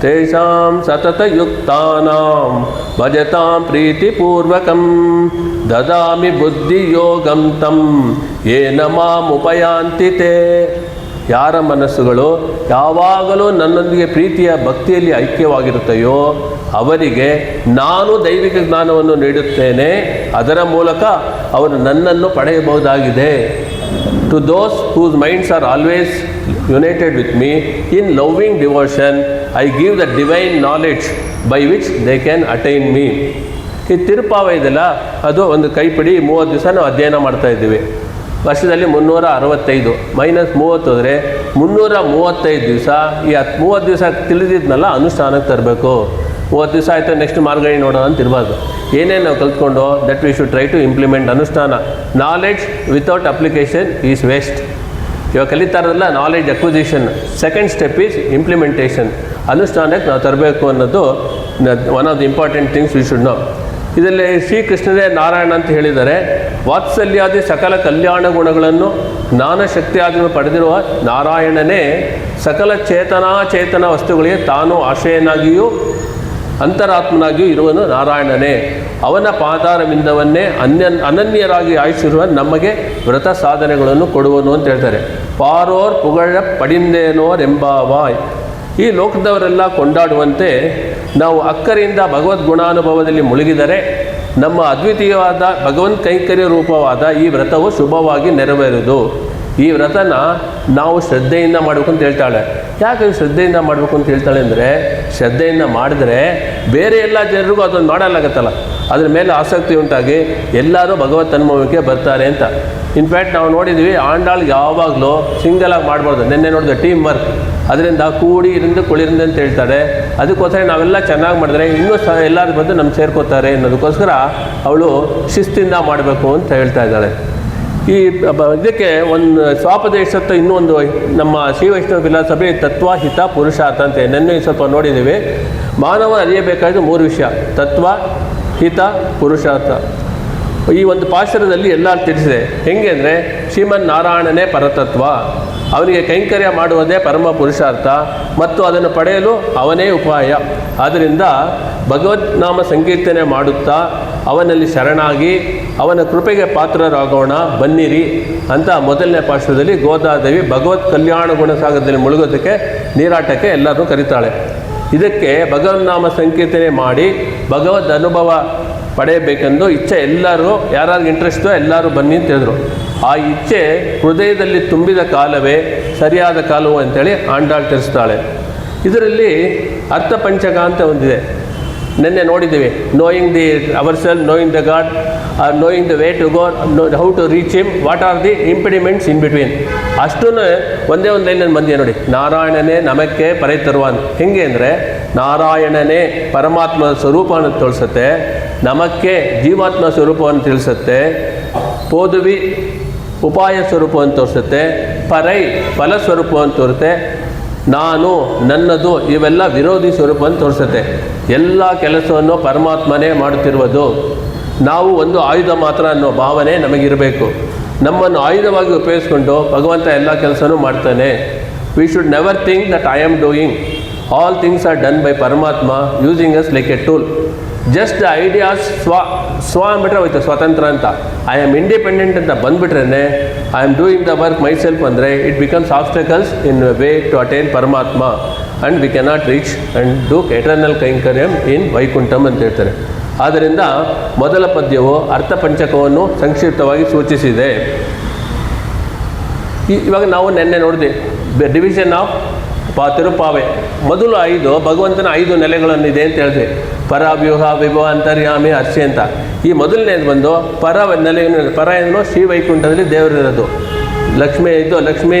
A: ತೇಷಾಂ ಸತತಯುಕ್ತಾನಾಂ ಭಜತಾಂ ಪ್ರೀತಿಪೂರ್ವಕಂ ದದಾಮಿ ಬುದ್ಧಿಯೋಗಂ ತಂ ಯೇನ ಮಾಂ ಉಪಯಾಂತಿ ತೇ. ಯಾರ ಮನಸ್ಸುಗಳು ಯಾವಾಗಲೂ ನನ್ನೊಂದಿಗೆ ಪ್ರೀತಿಯ ಭಕ್ತಿಯಲ್ಲಿ ಐಕ್ಯವಾಗಿರುತ್ತೆಯೋ ಅವರಿಗೆ ನಾನು ದೈವಿಕ ಜ್ಞಾನವನ್ನು ನೀಡುತ್ತೇನೆ. ಅದರ ಮೂಲಕ ಅವರು ನನ್ನನ್ನು ಪಡೆಯಬಹುದಾಗಿದೆ. To those whose minds are always united with me in loving devotion I give the divine knowledge by which they can attain me. ಈ ತಿರುಪಾವ ಇದೆಲ್ಲ ಅದು ಒಂದು ಕೈಪಿಡಿ 30 ದಿವಸ ನಾವು ಅಧ್ಯಯನ ಮಾಡ್ತಾ ಇದ್ದೀವಿ. ವರ್ಷದಲ್ಲಿ 365 ಮೈನಸ್ 30 ಅಂದರೆ 335 ದಿವಸ. ಈ 30 ದಿವಸ ತಿಳಿದಿದ್ನಲ್ಲ ಅನುಷ್ಠಾನಕ್ಕೆ ತರಬೇಕು. 30 ದಿವಸ ಆಯಿತು, ನೆಕ್ಸ್ಟ್ ಮಾರ್ಗಣಿ ನೋಡೋಣ ಅಂತ ಇರಬಾರ್ದು. ಏನೇನು ನಾವು ಕಲ್ತ್ಕೊಂಡು that we should try to implement. ಅನುಷ್ಠಾನ. Knowledge without application is waste. ಇವಾಗ ಕಲಿತಾರಲ್ಲ knowledge acquisition. Second step is implementation. ಅನುಷ್ಠಾನಕ್ಕೆ ನಾವು ತರಬೇಕು ಅನ್ನೋದು one of the important things we should know. ಇದರಲ್ಲಿ ಶ್ರೀಕೃಷ್ಣನೇ ನಾರಾಯಣ ಅಂತ ಹೇಳಿದ್ದಾರೆ. ವಾತ್ಸಲ್ಯಾದಿ ಸಕಲ ಕಲ್ಯಾಣ ಗುಣಗಳನ್ನು ಜ್ಞಾನಶಕ್ತಿಯಾದಿಯನ್ನು ಪಡೆದಿರುವ ನಾರಾಯಣನೇ ಸಕಲ ಚೇತನ ವಸ್ತುಗಳಿಗೆ ತಾನು ಆಶ್ರಯನಾಗಿಯೂ ಅಂತರಾತ್ಮನಾಗಿಯೂ ಇರುವನು ನಾರಾಯಣನೇ. ಅವನ ಪಾದಾರವಿಂದವನ್ನೇ ಅನನ್ಯರಾಗಿ ಆಯುಷಿರುವ ನಮಗೆ ವ್ರತ ಸಾಧನೆಗಳನ್ನು ಕೊಡುವನು ಅಂತ ಹೇಳ್ತಾರೆ. ಪಾರೋರ್ ಪುಗಳ ಪಡಿಂದೇನೋರ್ ಎಂಬಾವಾಯ್. ಈ ಲೋಕದವರೆಲ್ಲ ಕೊಂಡಾಡುವಂತೆ ನಾವು ಅಕ್ಕರಿಂದ ಭಗವದ್ ಗುಣಾನುಭವದಲ್ಲಿ ಮುಳುಗಿದರೆ ನಮ್ಮ ಅದ್ವಿತೀಯವಾದ ಭಗವಂತ ಕೈಂಕರ್ಯ ರೂಪವಾದ ಈ ವ್ರತವು ಶುಭವಾಗಿ ನೆರವೇರುವುದು. ಈ ವ್ರತನ ನಾವು ಶ್ರದ್ಧೆಯಿಂದ ಮಾಡಬೇಕು ಅಂತ ಹೇಳ್ತಾಳೆ. ಯಾಕೆ ಶ್ರದ್ಧೆಯಿಂದ ಮಾಡಬೇಕು ಅಂತ ಹೇಳ್ತಾಳೆ ಅಂದರೆ, ಶ್ರದ್ಧೆಯಿಂದ ಮಾಡಿದ್ರೆ ಬೇರೆ ಎಲ್ಲ ಜನರಿಗೂ ಅದನ್ನು ಮಾಡಲಾಗತ್ತಲ್ಲ, ಅದ್ರ ಮೇಲೆ ಆಸಕ್ತಿ ಉಂಟಾಗಿ ಎಲ್ಲರೂ ಭಗವತ್ ಅನುಭವಕ್ಕೆ ಬರ್ತಾರೆ ಅಂತ. ಇನ್ಫ್ಯಾಕ್ಟ್ ನಾವು ನೋಡಿದ್ವಿ, ಆಂಡಾಳ್ಗೆ ಯಾವಾಗಲೂ ಸಿಂಗಲಾಗಿ ಮಾಡ್ಬಾರ್ದು. ನಿನ್ನೆ ನೋಡಿದೆ ಟೀಮ್ ವರ್ಕ್, ಅದರಿಂದ ಕೂಡಿ ಇರಿಂದ ಕುಳಿರಿಂದ ಅಂತ ಹೇಳ್ತಾರೆ. ಅದಕ್ಕೋಸ್ಕರ ನಾವೆಲ್ಲ ಚೆನ್ನಾಗಿ ಮಾಡಿದ್ರೆ ಇನ್ನೂ ಎಲ್ಲರೂ ಬಂದು ನಮ್ಮ ಸೇರ್ಕೋತಾರೆ ಅನ್ನೋದಕ್ಕೋಸ್ಕರ ಅವಳು ಶಿಸ್ತಿಂದ ಮಾಡಬೇಕು ಅಂತ ಹೇಳ್ತಾ ಇದ್ದಾಳೆ. ಈ ಇದಕ್ಕೆ ಒಂದು ಸ್ವಾಪದೇಶತ್ತು ಇನ್ನೂ ಒಂದು ನಮ್ಮ ಶ್ರೀ ವೈಷ್ಣವ ಫಿಲಾಸಫಿ ತತ್ವ, ಹಿತ, ಪುರುಷಾರ್ಥ ಅಂತ ನೆನ್ನೆ ಸ್ವಲ್ಪ ನೋಡಿದ್ದೀವಿ. ಮಾನವ ಅರಿಯಬೇಕಾದ 3 ವಿಷಯ: ತತ್ವ, ಹಿತ, ಪುರುಷಾರ್ಥ. ಈ ಒಂದು ಪಾಶರದಲ್ಲಿ ಎಲ್ಲ ತಿಳಿಸಿದೆ. ಹೆಂಗೆ ಅಂದರೆ, ಶ್ರೀಮನ್ ನಾರಾಯಣನೇ ಪರತತ್ವ, ಅವನಿಗೆ ಕೈಂಕರ್ಯ ಮಾಡುವುದೇ ಪರಮ ಪುರುಷಾರ್ಥ ಮತ್ತು ಅದನ್ನು ಪಡೆಯಲು ಅವನೇ ಉಪಾಯ. ಆದ್ದರಿಂದ ಭಗವತ್ ನಾಮ ಸಂಕೀರ್ತನೆ ಮಾಡುತ್ತಾ ಅವನಲ್ಲಿ ಶರಣಾಗಿ ಅವನ ಕೃಪೆಗೆ ಪಾತ್ರರಾಗೋಣ ಬನ್ನಿರಿ ಅಂತ ಮೊದಲನೇ ಪಾಶದಲ್ಲಿ ಗೋದಾದೇವಿ ಭಗವತ್ ಕಲ್ಯಾಣ ಗುಣಸಾಗರದಲ್ಲಿ ಮುಳುಗೋದಕ್ಕೆ ನೀರಾಟಕ್ಕೆ ಎಲ್ಲರೂ ಕರೀತಾಳೆ. ಇದಕ್ಕೆ ಭಗವನ್ನಾಮ ಸಂಕೀರ್ತನೆ ಮಾಡಿ ಭಗವದ್ ಅನುಭವ ಪಡೆಯಬೇಕೆಂದು ಇಚ್ಛೆ ಎಲ್ಲರೂ ಯಾರಿಗೆ ಇಂಟ್ರೆಸ್ಟೋ ಎಲ್ಲರೂ ಬನ್ನಿ ಅಂತ ಹೇಳಿದ್ರು. ಆ ಇಚ್ಛೆ ಹೃದಯದಲ್ಲಿ ತುಂಬಿದ ಕಾಲವೇ ಸರಿಯಾದ ಕಾಲವು ಅಂತೇಳಿ ಆಂಡಾಳ್ ತಿಳಿಸ್ತಾಳೆ. ಇದರಲ್ಲಿ ಅರ್ಥಪಂಚಕ ಅಂತ ಒಂದಿದೆ, ನಿನ್ನೆ ನೋಡಿದ್ದೀವಿ. Knowing the our self, knowing the God, knowing the way to go, how to reach him, what are the impediments in between. ಅಷ್ಟೂ ಒಂದೇ ಒಂದು ಲೈನಲ್ಲಿ ಬಂದಿದೆ ನೋಡಿ, ನಾರಾಯಣನೇ ನಮಕ್ಕೆ ಪರೆ ತರುವಾನ್. ಹೆಂಗೆ ಅಂದರೆ, ನಾರಾಯಣನೇ ಪರಮಾತ್ಮ ಸ್ವರೂಪವನ್ನು ತೋರಿಸುತ್ತೆ, ನಮಕ್ಕೆ ಜೀವಾತ್ಮ ಸ್ವರೂಪವನ್ನು ತಿಳಿಸುತ್ತೆ, ಪೋದುವಿ ಉಪಾಯ ಸ್ವರೂಪವನ್ನು ತೋರಿಸುತ್ತೆ, ಪರೈ ಫಲಸ್ವರೂಪವನ್ನು ತೋರುತ್ತೆ, ನಾನು ನನ್ನದು ಇವೆಲ್ಲ ವಿರೋಧಿ ಸ್ವರೂಪವನ್ನು ತೋರಿಸುತ್ತೆ. ಎಲ್ಲ ಕೆಲಸವನ್ನು ಪರಮಾತ್ಮನೇ ಮಾಡುತ್ತಿರುವುದು, ನಾವು ಒಂದು ಆಯುಧ ಮಾತ್ರ ಅನ್ನೋ ಭಾವನೆ ನಮಗಿರಬೇಕು. ನಮ್ಮನ್ನು ಆಯುಧವಾಗಿ ಉಪಯೋಗಿಸ್ಕೊಂಡು ಭಗವಂತ ಎಲ್ಲ ಕೆಲಸನೂ ಮಾಡ್ತಾನೆ. We should never think that I am doing, all things are done by Paramatma using us like a tool. Just the ideas ಸ್ವ ಅಂದ್ಬಿಟ್ರೆ ಹೋಯ್ತು ಸ್ವತಂತ್ರ ಅಂತ. ಐ ಆಮ್ ಇಂಡಿಪೆಂಡೆಂಟ್ ಅಂತ ಬಂದುಬಿಟ್ರೇ I am doing the work my self ಅಂದರೆ it becomes obstacles in way to attain Paramatma and we cannot reach and do eternal ಕೈಂಕರ್ಯಂ in Vaikuntham ಅಂತ ಹೇಳ್ತಾರೆ. ಆದ್ದರಿಂದ ಮೊದಲ ಪದ್ಯವು ಅರ್ಥಪಂಚಕವನ್ನು ಸಂಕ್ಷಿಪ್ತವಾಗಿ ಸೂಚಿಸಿದೆ. ಇವಾಗ ನಾವು ನಿನ್ನೆ ನೋಡಿದೆ ಡಿವಿಷನ್ ಆಫ್ ತಿರುಪಾವೆ. ಮೊದಲು 5 ಭಗವಂತನ 5 ನೆಲೆಗಳನ್ನಿದೆ ಅಂತ ಹೇಳಿದೆ. ಪರ, ವ್ಯೂಹ, ವಿಭವ, ಅಂತರ್ಯಾಮಿ, ಅರ್ಚೆ ಅಂತ. ಈ ಮೊದಲನೇದು ಬಂದು ಪರ ನೆಲೆ. ಪರ ಏನು ಶ್ರೀ ವೈಕುಂಠದಲ್ಲಿ ದೇವರಿರೋದು. ಲಕ್ಷ್ಮಿ ಇದ್ದು, ಲಕ್ಷ್ಮೀ,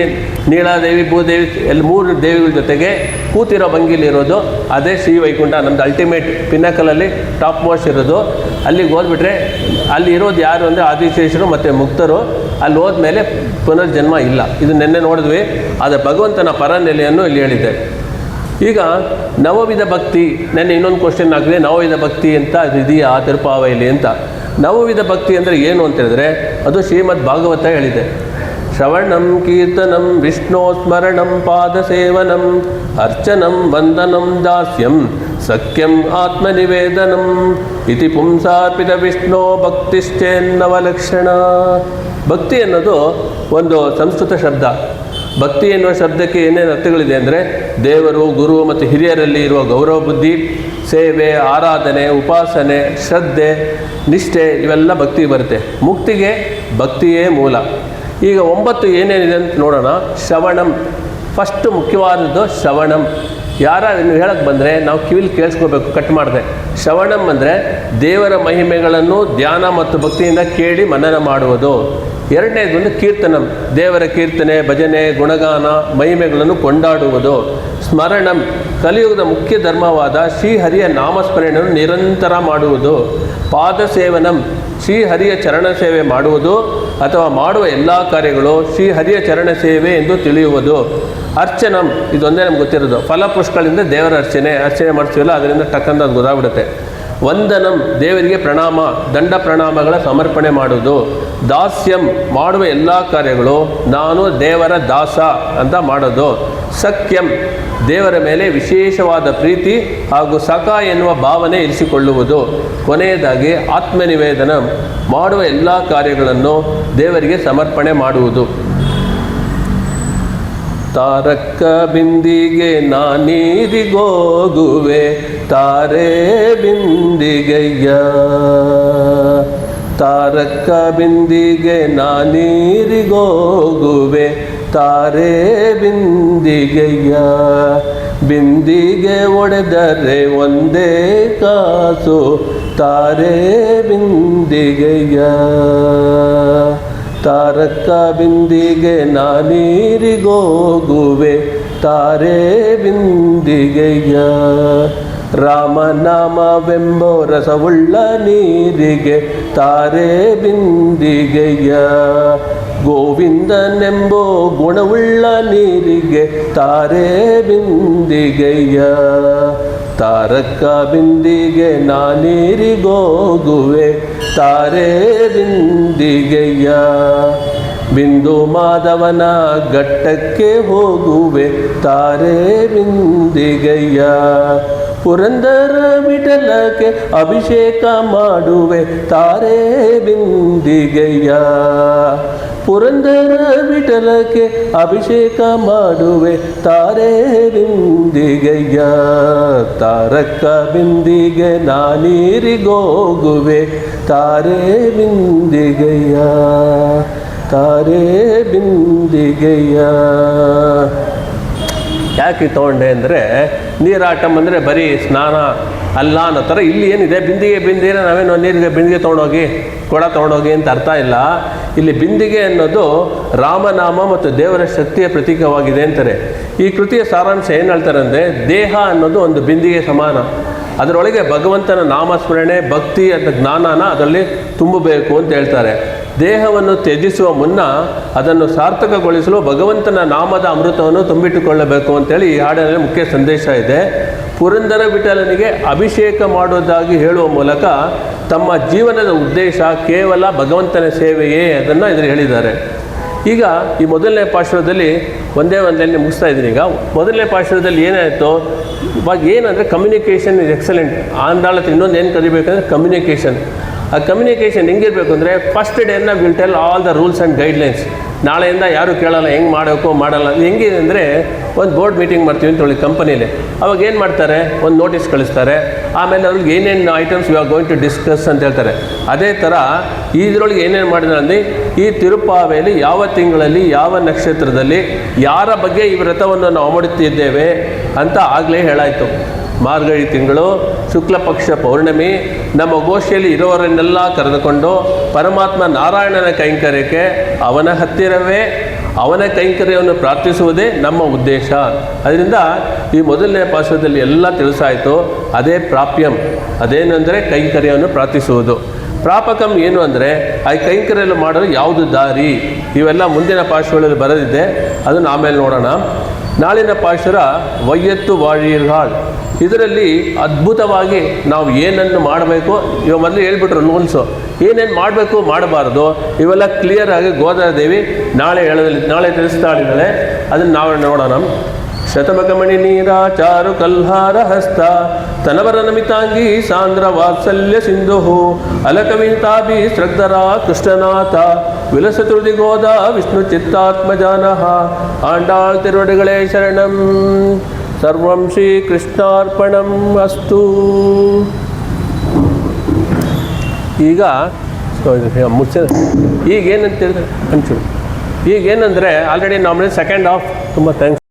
A: ನೀಳಾದೇವಿ, ಭೂದೇವಿ ಎಲ್ಲ 3 ದೇವಿಗಳ ಜೊತೆಗೆ ಕೂತಿರೋ ಭಂಗಿಲಿರೋದು ಅದೇ ಶ್ರೀ ವೈಕುಂಠ. ನಮ್ಮದು ಅಲ್ಟಿಮೇಟ್ ಪಿನ್ನಕಲಲ್ಲಿ ಟಾಪ್ ಮೋಸ್ಟ್ ಇರೋದು. ಅಲ್ಲಿಗೆ ಹೋದ್ಬಿಟ್ರೆ ಅಲ್ಲಿ ಇರೋದು ಯಾರು ಅಂದರೆ ಆದಿಶೇಷರು ಮತ್ತು ಮುಕ್ತರು. ಅಲ್ಲಿ ಹೋದ್ಮೇಲೆ ಪುನರ್ಜನ್ಮ ಇಲ್ಲ. ಇದು ನಿನ್ನೆ ನೋಡಿದ್ವಿ. ಆದರೆ ಭಗವಂತನ ಪರನೆಲೆಯನ್ನು ಇಲ್ಲಿ ಹೇಳಿದೆ. ಈಗ ನವವಿಧ ಭಕ್ತಿ, ನೆನ್ನೆ ಇನ್ನೊಂದು ಕ್ವಶನ್ ಆಗಿದೆ, ನವವಿಧ ಭಕ್ತಿ ಅಂತ ಅದು ಇದೆಯಾ ತಿರುಪಾವೆಯಲ್ಲಿ ಅಂತ. ನವವಿಧ ಭಕ್ತಿ ಅಂದರೆ ಏನು ಅಂತ ಹೇಳಿದ್ರೆ, ಅದು ಶ್ರೀಮದ್ ಭಾಗವತ ಹೇಳಿದೆ. ಶ್ರವಣಂ ಕೀರ್ತನಂ ವಿಷ್ಣು ಸ್ಮರಣಂ ಪಾದಸೇವನಂ ಅರ್ಚನಂ ವಂದನಂ ದಾಸ್ಯಂ ಸಖ್ಯಂ ಆತ್ಮನಿವೇದನಂ ಇತಿ ಪುಂಸಾರ್ಪಿತ ವಿಷ್ಣು ಭಕ್ತಿಶ್ಚೇನ್ನವಲಕ್ಷಣ. ಭಕ್ತಿ ಅನ್ನೋದು ಒಂದು ಸಂಸ್ಕೃತ ಶಬ್ದ. ಭಕ್ತಿ ಎನ್ನುವ ಶಬ್ದಕ್ಕೆ ಏನೇನು ಅರ್ಥಗಳಿದೆ ಅಂದರೆ, ದೇವರು, ಗುರು ಮತ್ತು ಹಿರಿಯರಲ್ಲಿ ಇರುವ ಗೌರವ ಬುದ್ಧಿ, ಸೇವೆ, ಆರಾಧನೆ, ಉಪಾಸನೆ, ಶ್ರದ್ಧೆ, ನಿಷ್ಠೆ ಇವೆಲ್ಲ ಭಕ್ತಿ ಬರುತ್ತೆ. ಮುಕ್ತಿಗೆ ಭಕ್ತಿಯೇ ಮೂಲ. ಈಗ 9 ಏನೇನಿದೆ ಅಂತ ನೋಡೋಣ. ಶ್ರವಣಂ ಫಸ್ಟ್ ಮುಖ್ಯವಾದದ್ದು. ಶ್ರವಣಂ ನೀವು ಹೇಳಕ್ಕೆ ಬಂದರೆ ನಾವು ಕಿವಿಲಿ ಕೇಳಿಸ್ಕೋಬೇಕು, ಕಟ್ ಮಾಡಿದೆ. ಶ್ರವಣಂ ಅಂದರೆ ದೇವರ ಮಹಿಮೆಗಳನ್ನು ಧ್ಯಾನ ಮತ್ತು ಭಕ್ತಿಯಿಂದ ಕೇಳಿ ಮನನ ಮಾಡುವುದು. ಎರಡನೇದು ಒಂದು ಕೀರ್ತನಂ, ದೇವರ ಕೀರ್ತನೆ, ಭಜನೆ, ಗುಣಗಾನ, ಮಹಿಮೆಗಳನ್ನು ಕೊಂಡಾಡುವುದು. ಸ್ಮರಣಂ, ಕಲಿಯುಗದ ಮುಖ್ಯ ಧರ್ಮವಾದ ಶ್ರೀಹರಿಯ ನಾಮಸ್ಮರಣೆಯನ್ನು ನಿರಂತರ ಮಾಡುವುದು. ಪಾದಸೇವನಂ, ಶ್ರೀಹರಿಯ ಚರಣ ಸೇವೆ ಮಾಡುವುದು ಅಥವಾ ಮಾಡುವ ಎಲ್ಲ ಕಾರ್ಯಗಳು ಶ್ರೀಹರಿಯ ಚರಣ ಸೇವೆ ಎಂದು ತಿಳಿಯುವುದು. ಅರ್ಚನಂ, ಇದೊಂದೇ ನಮ್ಗೆ ಗೊತ್ತಿರೋದು. ಫಲಪುಷ್ಪಗಳಿಂದ ದೇವರ ಅರ್ಚನೆ ಮಾಡ್ತೀವಲ್ಲ, ಅದರಿಂದ ಟಕ್ಕಂತ ಅದು ಗೊತ್ತಾಗ್ಬಿಡುತ್ತೆ. ವಂದನಂ, ದೇವರಿಗೆ ಪ್ರಣಾಮ, ದಂಡ ಪ್ರಣಾಮಗಳ ಸಮರ್ಪಣೆ ಮಾಡುವುದು. ದಾಸ್ಯಂ, ಮಾಡುವ ಎಲ್ಲ ಕಾರ್ಯಗಳು ನಾನು ದೇವರ ದಾಸ ಅಂತ ಮಾಡೋದು. ಸಖ್ಯಂ, ದೇವರ ಮೇಲೆ ವಿಶೇಷವಾದ ಪ್ರೀತಿ ಹಾಗೂ ಸಖ ಎನ್ನುವ ಭಾವನೆ ಇರಿಸಿಕೊಳ್ಳುವುದು. ಕೊನೆಯದಾಗಿ ಆತ್ಮನಿವೇದನ, ಮಾಡುವ ಎಲ್ಲ ಕಾರ್ಯಗಳನ್ನು ದೇವರಿಗೆ ಸಮರ್ಪಣೆ ಮಾಡುವುದು. ತಾರಕ್ಕ ಬಿಂದಿಗೆ ನಾನೀರಿಗೋಗುವೆ ತಾರೆ ಬಿಂದಿಗೆಯ್ಯ, ತಾರಕ್ಕ ಬಿಂದಿಗೆ ನಾನೀರಿಗೋಗುವೆ ತಾರೆ ಬಿಂದಿಗೆಯ. ಬಿಂದಿಗೆ ಒಡೆದರೆ ಒಂದೇ ಕಾಸು ತಾರೆ ಬಿಂದಿಗೆಯ. ತಾರಕ್ಕ ಬಿಂದಿಗೆ ನಾನೀರಿಗೋಗುವೆ ತಾರೆ ಬಿಂದಿಗೆಯ. ರಾಮನಾಮವೆಂಬೋ ರಸವುಳ್ಳ ನೀರಿಗೆ ತಾರೆ ಬಿಂದಿಗೆಯ. ಗೋವಿಂದನೆಂಬೋ ಗುಣವುಳ್ಳ ನೀರಿಗೆ ತಾರೆ ಬಿಂದಿಗೆಯ. ತಾರಕ್ಕ ಬಿಂದಿಗೆ ನಾನೀರಿಗೋಗುವೆ ತಾರೆ ಬಿಂದಿಗೆಯ. ಬಿಂದು ಮಾಧವನ ಘಟ್ಟಕ್ಕೆ ಹೋಗುವೆ ತಾರೆ ಬಿಂದಿಗೆಯ. ಪುರಂದರ ವಿಠಲಕ್ಕೆ ಅಭಿಷೇಕ ಮಾಡುವೆ ತಾರೆ ಬಿಂದಿಗೆಯ. ಪುರಂದರ ವಿಠಲಕ್ಕೆ ಅಭಿಷೇಕ ಮಾಡುವೆ ತಾರೆ ಬಿಂದಿಗೆಯ. ತಾರಕ್ಕ ಬಿಂದಿಗೆ ನಾನೀರಿಗೋಗುವೆ ತಾರೆ ಬಿಂದಿಗೆಯ. ತಾರೆ ಬಿಂದಿಗೆಯ. ಯಾಕೆ ತೊಗೊಂಡೆ ಅಂದರೆ ನೀರಾಟಂ ಅಂದರೆ ಬರೀ ಸ್ನಾನ ಅಲ್ಲ ಅನ್ನೋ ಥರ ಇಲ್ಲಿ ಏನಿದೆ ಬಿಂದಿಗೆ ಬಿಂದಿಗೆ ನಾವೇನೋ ನೀರಿಗೆ ಬಿಂದಿಗೆ ತೊಗೊಂಡೋಗಿ ಕೊಡ ತೊಗೊಂಡೋಗಿ ಅಂತ ಅರ್ಥ ಇಲ್ಲ. ಇಲ್ಲಿ ಬಿಂದಿಗೆ ಅನ್ನೋದು ರಾಮನಾಮ ಮತ್ತು ದೇವರ ಶಕ್ತಿಯ ಪ್ರತೀಕವಾಗಿದೆ ಅಂತಾರೆ. ಈ ಕೃತಿಯ ಸಾರಾಂಶ ಏನು ಹೇಳ್ತಾರೆ ಅಂದರೆ ದೇಹ ಅನ್ನೋದು ಒಂದು ಬಿಂದಿಗೆ ಸಮಾನ. ಅದರೊಳಗೆ ಭಗವಂತನ ನಾಮಸ್ಮರಣೆ ಭಕ್ತಿ ಅಂತ ಜ್ಞಾನನ ಅದರಲ್ಲಿ ತುಂಬಬೇಕು ಅಂತ ಹೇಳ್ತಾರೆ. ದೇಹವನ್ನು ತ್ಯಜಿಸುವ ಮುನ್ನ ಅದನ್ನು ಸಾರ್ಥಕಗೊಳಿಸಲು ಭಗವಂತನ ನಾಮದ ಅಮೃತವನ್ನು ತುಂಬಿಟ್ಟುಕೊಳ್ಳಬೇಕು ಅಂತೇಳಿ ಈ ಹಾಡಿನಲ್ಲಿ ಮುಖ್ಯ ಸಂದೇಶ ಇದೆ. ಪುರಂದರ ವಿಠಲನಿಗೆ ಅಭಿಷೇಕ ಮಾಡುವುದಾಗಿ ಹೇಳುವ ಮೂಲಕ ತಮ್ಮ ಜೀವನದ ಉದ್ದೇಶ ಕೇವಲ ಭಗವಂತನ ಸೇವೆಯೇ ಅದನ್ನು ಇದರಲ್ಲಿ ಹೇಳಿದ್ದಾರೆ. ಈಗ ಈ ಮೊದಲನೇ ಪಾಶುರದಲ್ಲಿ ಒಂದೇ ಮುಗಿಸ್ತಾ ಇದ್ದೀನಿ. ಈಗ ಮೊದಲನೇ ಪಾಶುರದಲ್ಲಿ ಏನಾಯಿತು, ಇವಾಗ ಏನಂದರೆ ಕಮ್ಯುನಿಕೇಷನ್ ಇಸ್ ಎಕ್ಸಲೆಂಟ್. ಆಂಧ್ರಾಳಕ್ಕೆ ಇನ್ನೊಂದು ಏನು ಕಲಿಬೇಕಂದ್ರೆ ಕಮ್ಯುನಿಕೇಷನ್. ಆ ಕಮ್ಯುನಿಕೇಷನ್ ಹೆಂಗಿರಬೇಕು ಅಂದರೆ ಫಸ್ಟ್ ಡೇನ will tell all the rules and guidelines. ನಾಳೆಯಿಂದ ಯಾರೂ ಕೇಳಲ್ಲ ಹೆಂಗೆ ಮಾಡಬೇಕು ಮಾಡಲ್ಲ. ಹೆಂಗಿದೆ ಅಂದರೆ ಒಂದು ಬೋರ್ಡ್ ಮೀಟಿಂಗ್ ಮಾಡ್ತೀವಿ ಅಂತ ಹೇಳಿ ಕಂಪನಿಲಿ, ಅವಾಗ ಏನು ಮಾಡ್ತಾರೆ, ಒಂದು ನೋಟಿಸ್ ಕಳಿಸ್ತಾರೆ. ಆಮೇಲೆ ಅವ್ರಿಗೆ ಏನೇನು items you are going to discuss ಅಂತ ಹೇಳ್ತಾರೆ. ಅದೇ ಥರ ಇದರೊಳಗೆ ಏನೇನು ಮಾಡಿದ್ರೆ ಅಂದರೆ ಈ ತಿರುಪಾವೆಯಲ್ಲಿ ಯಾವ ತಿಂಗಳಲ್ಲಿ ಯಾವ ನಕ್ಷತ್ರದಲ್ಲಿ ಯಾರ ಬಗ್ಗೆ ಈ ವ್ರತವನ್ನು ನಾವು ಮಾಡುತ್ತಿದ್ದೇವೆ ಅಂತ ಆಗಲೇ ಹೇಳಾಯಿತು. ಮಾರ್ಗಳಿ ತಿಂಗಳು ಶುಕ್ಲ ಪಕ್ಷ ಪೌರ್ಣಮಿ ನಮ್ಮ ಗೋಷ್ಠಿಯಲ್ಲಿ ಇರೋವರನ್ನೆಲ್ಲ ಕರೆದುಕೊಂಡು ಪರಮಾತ್ಮ ನಾರಾಯಣನ ಕೈಂಕರ್ಯಕ್ಕೆ ಅವನ ಹತ್ತಿರವೇ ಅವನ ಕೈಂಕರ್ಯವನ್ನು ಪ್ರಾರ್ಥಿಸುವುದೇ ನಮ್ಮ ಉದ್ದೇಶ. ಅದರಿಂದ ಈ ಮೊದಲನೇ ಪಾಶದಲ್ಲಿ ಎಲ್ಲ ತಿಳಿಸಾಯಿತು. ಅದೇ ಪ್ರಾಪ್ಯಂ, ಅದೇನೆಂದರೆ ಕೈಂಕರ್ಯವನ್ನು ಪ್ರಾರ್ಥಿಸುವುದು. ಪ್ರಾಪಕಂ ಏನು ಅಂದರೆ ಆ ಕೈಂಕರ್ಯವನ್ನು ಮಾಡಲು ಯಾವುದು ದಾರಿ, ಇವೆಲ್ಲ ಮುಂದಿನ ಪಾಶಗಳಲ್ಲಿ ಬರೆದಿದೆ, ಅದನ್ನು ಆಮೇಲೆ ನೋಡೋಣ. ನಾಳಿನ ಪಾಶುರ ವೈಯತ್ತು ವಾழிರ್ಹಾಳ್. ಇದರಲ್ಲಿ ಅದ್ಭುತವಾಗಿ ನಾವು ಏನನ್ನು ಮಾಡಬೇಕು, ಇವಾಗ ಮೊದಲು ಹೇಳ್ಬಿಟ್ರು ರೂಲ್ಸು, ಏನೇನು ಮಾಡಬೇಕು ಮಾಡಬಾರ್ದು ಇವೆಲ್ಲ ಕ್ಲಿಯರಾಗಿ ಗೋದಾದೇವಿ ನಾಳೆ ತಿಳಿಸ್ತಾಳಿದ್ದಾಳೆ. ಅದನ್ನು ನಾವು ನೋಡೋಣ. ಶತಮಕಮಣಿ ನೀರ ಚಾರು ಕಲ್ಹಾರ ಹಸ್ತ ತನವರ ನಮಿತಾಂಗಿ ಸಾಂದ್ರ ವಾತ್ಸಲ್ಯ ಸಿಂಧು ಅಲಕವಿತಾಭಿ ಶ್ರದ್ಧರ ಕೃಷ್ಣನಾಥ ವಿಲಸತೃದಿ ಗೋದ ವಿಷ್ಣು ಚಿತ್ತಾತ್ಮಜಾನಃ ಆಂಡಾಳ್ ತಿರುವಡಿಗಳೇ ಶರಣಂ. ಸರ್ವಂ ಶ್ರೀ ಕೃಷ್ಣಾರ್ಪಣಂ ಅಸ್ತು. ಈಗ ಈಗೇನಂತ ಹೇಳಿದ್ರೆ ಈಗೇನಂದರೆ ಆಲ್ರೆಡಿ ನಮ್ಮಲ್ಲಿ ಸೆಕೆಂಡ್ ಹಾಫ್ ತುಂಬ ಥ್ಯಾಂಕ್ಸ್.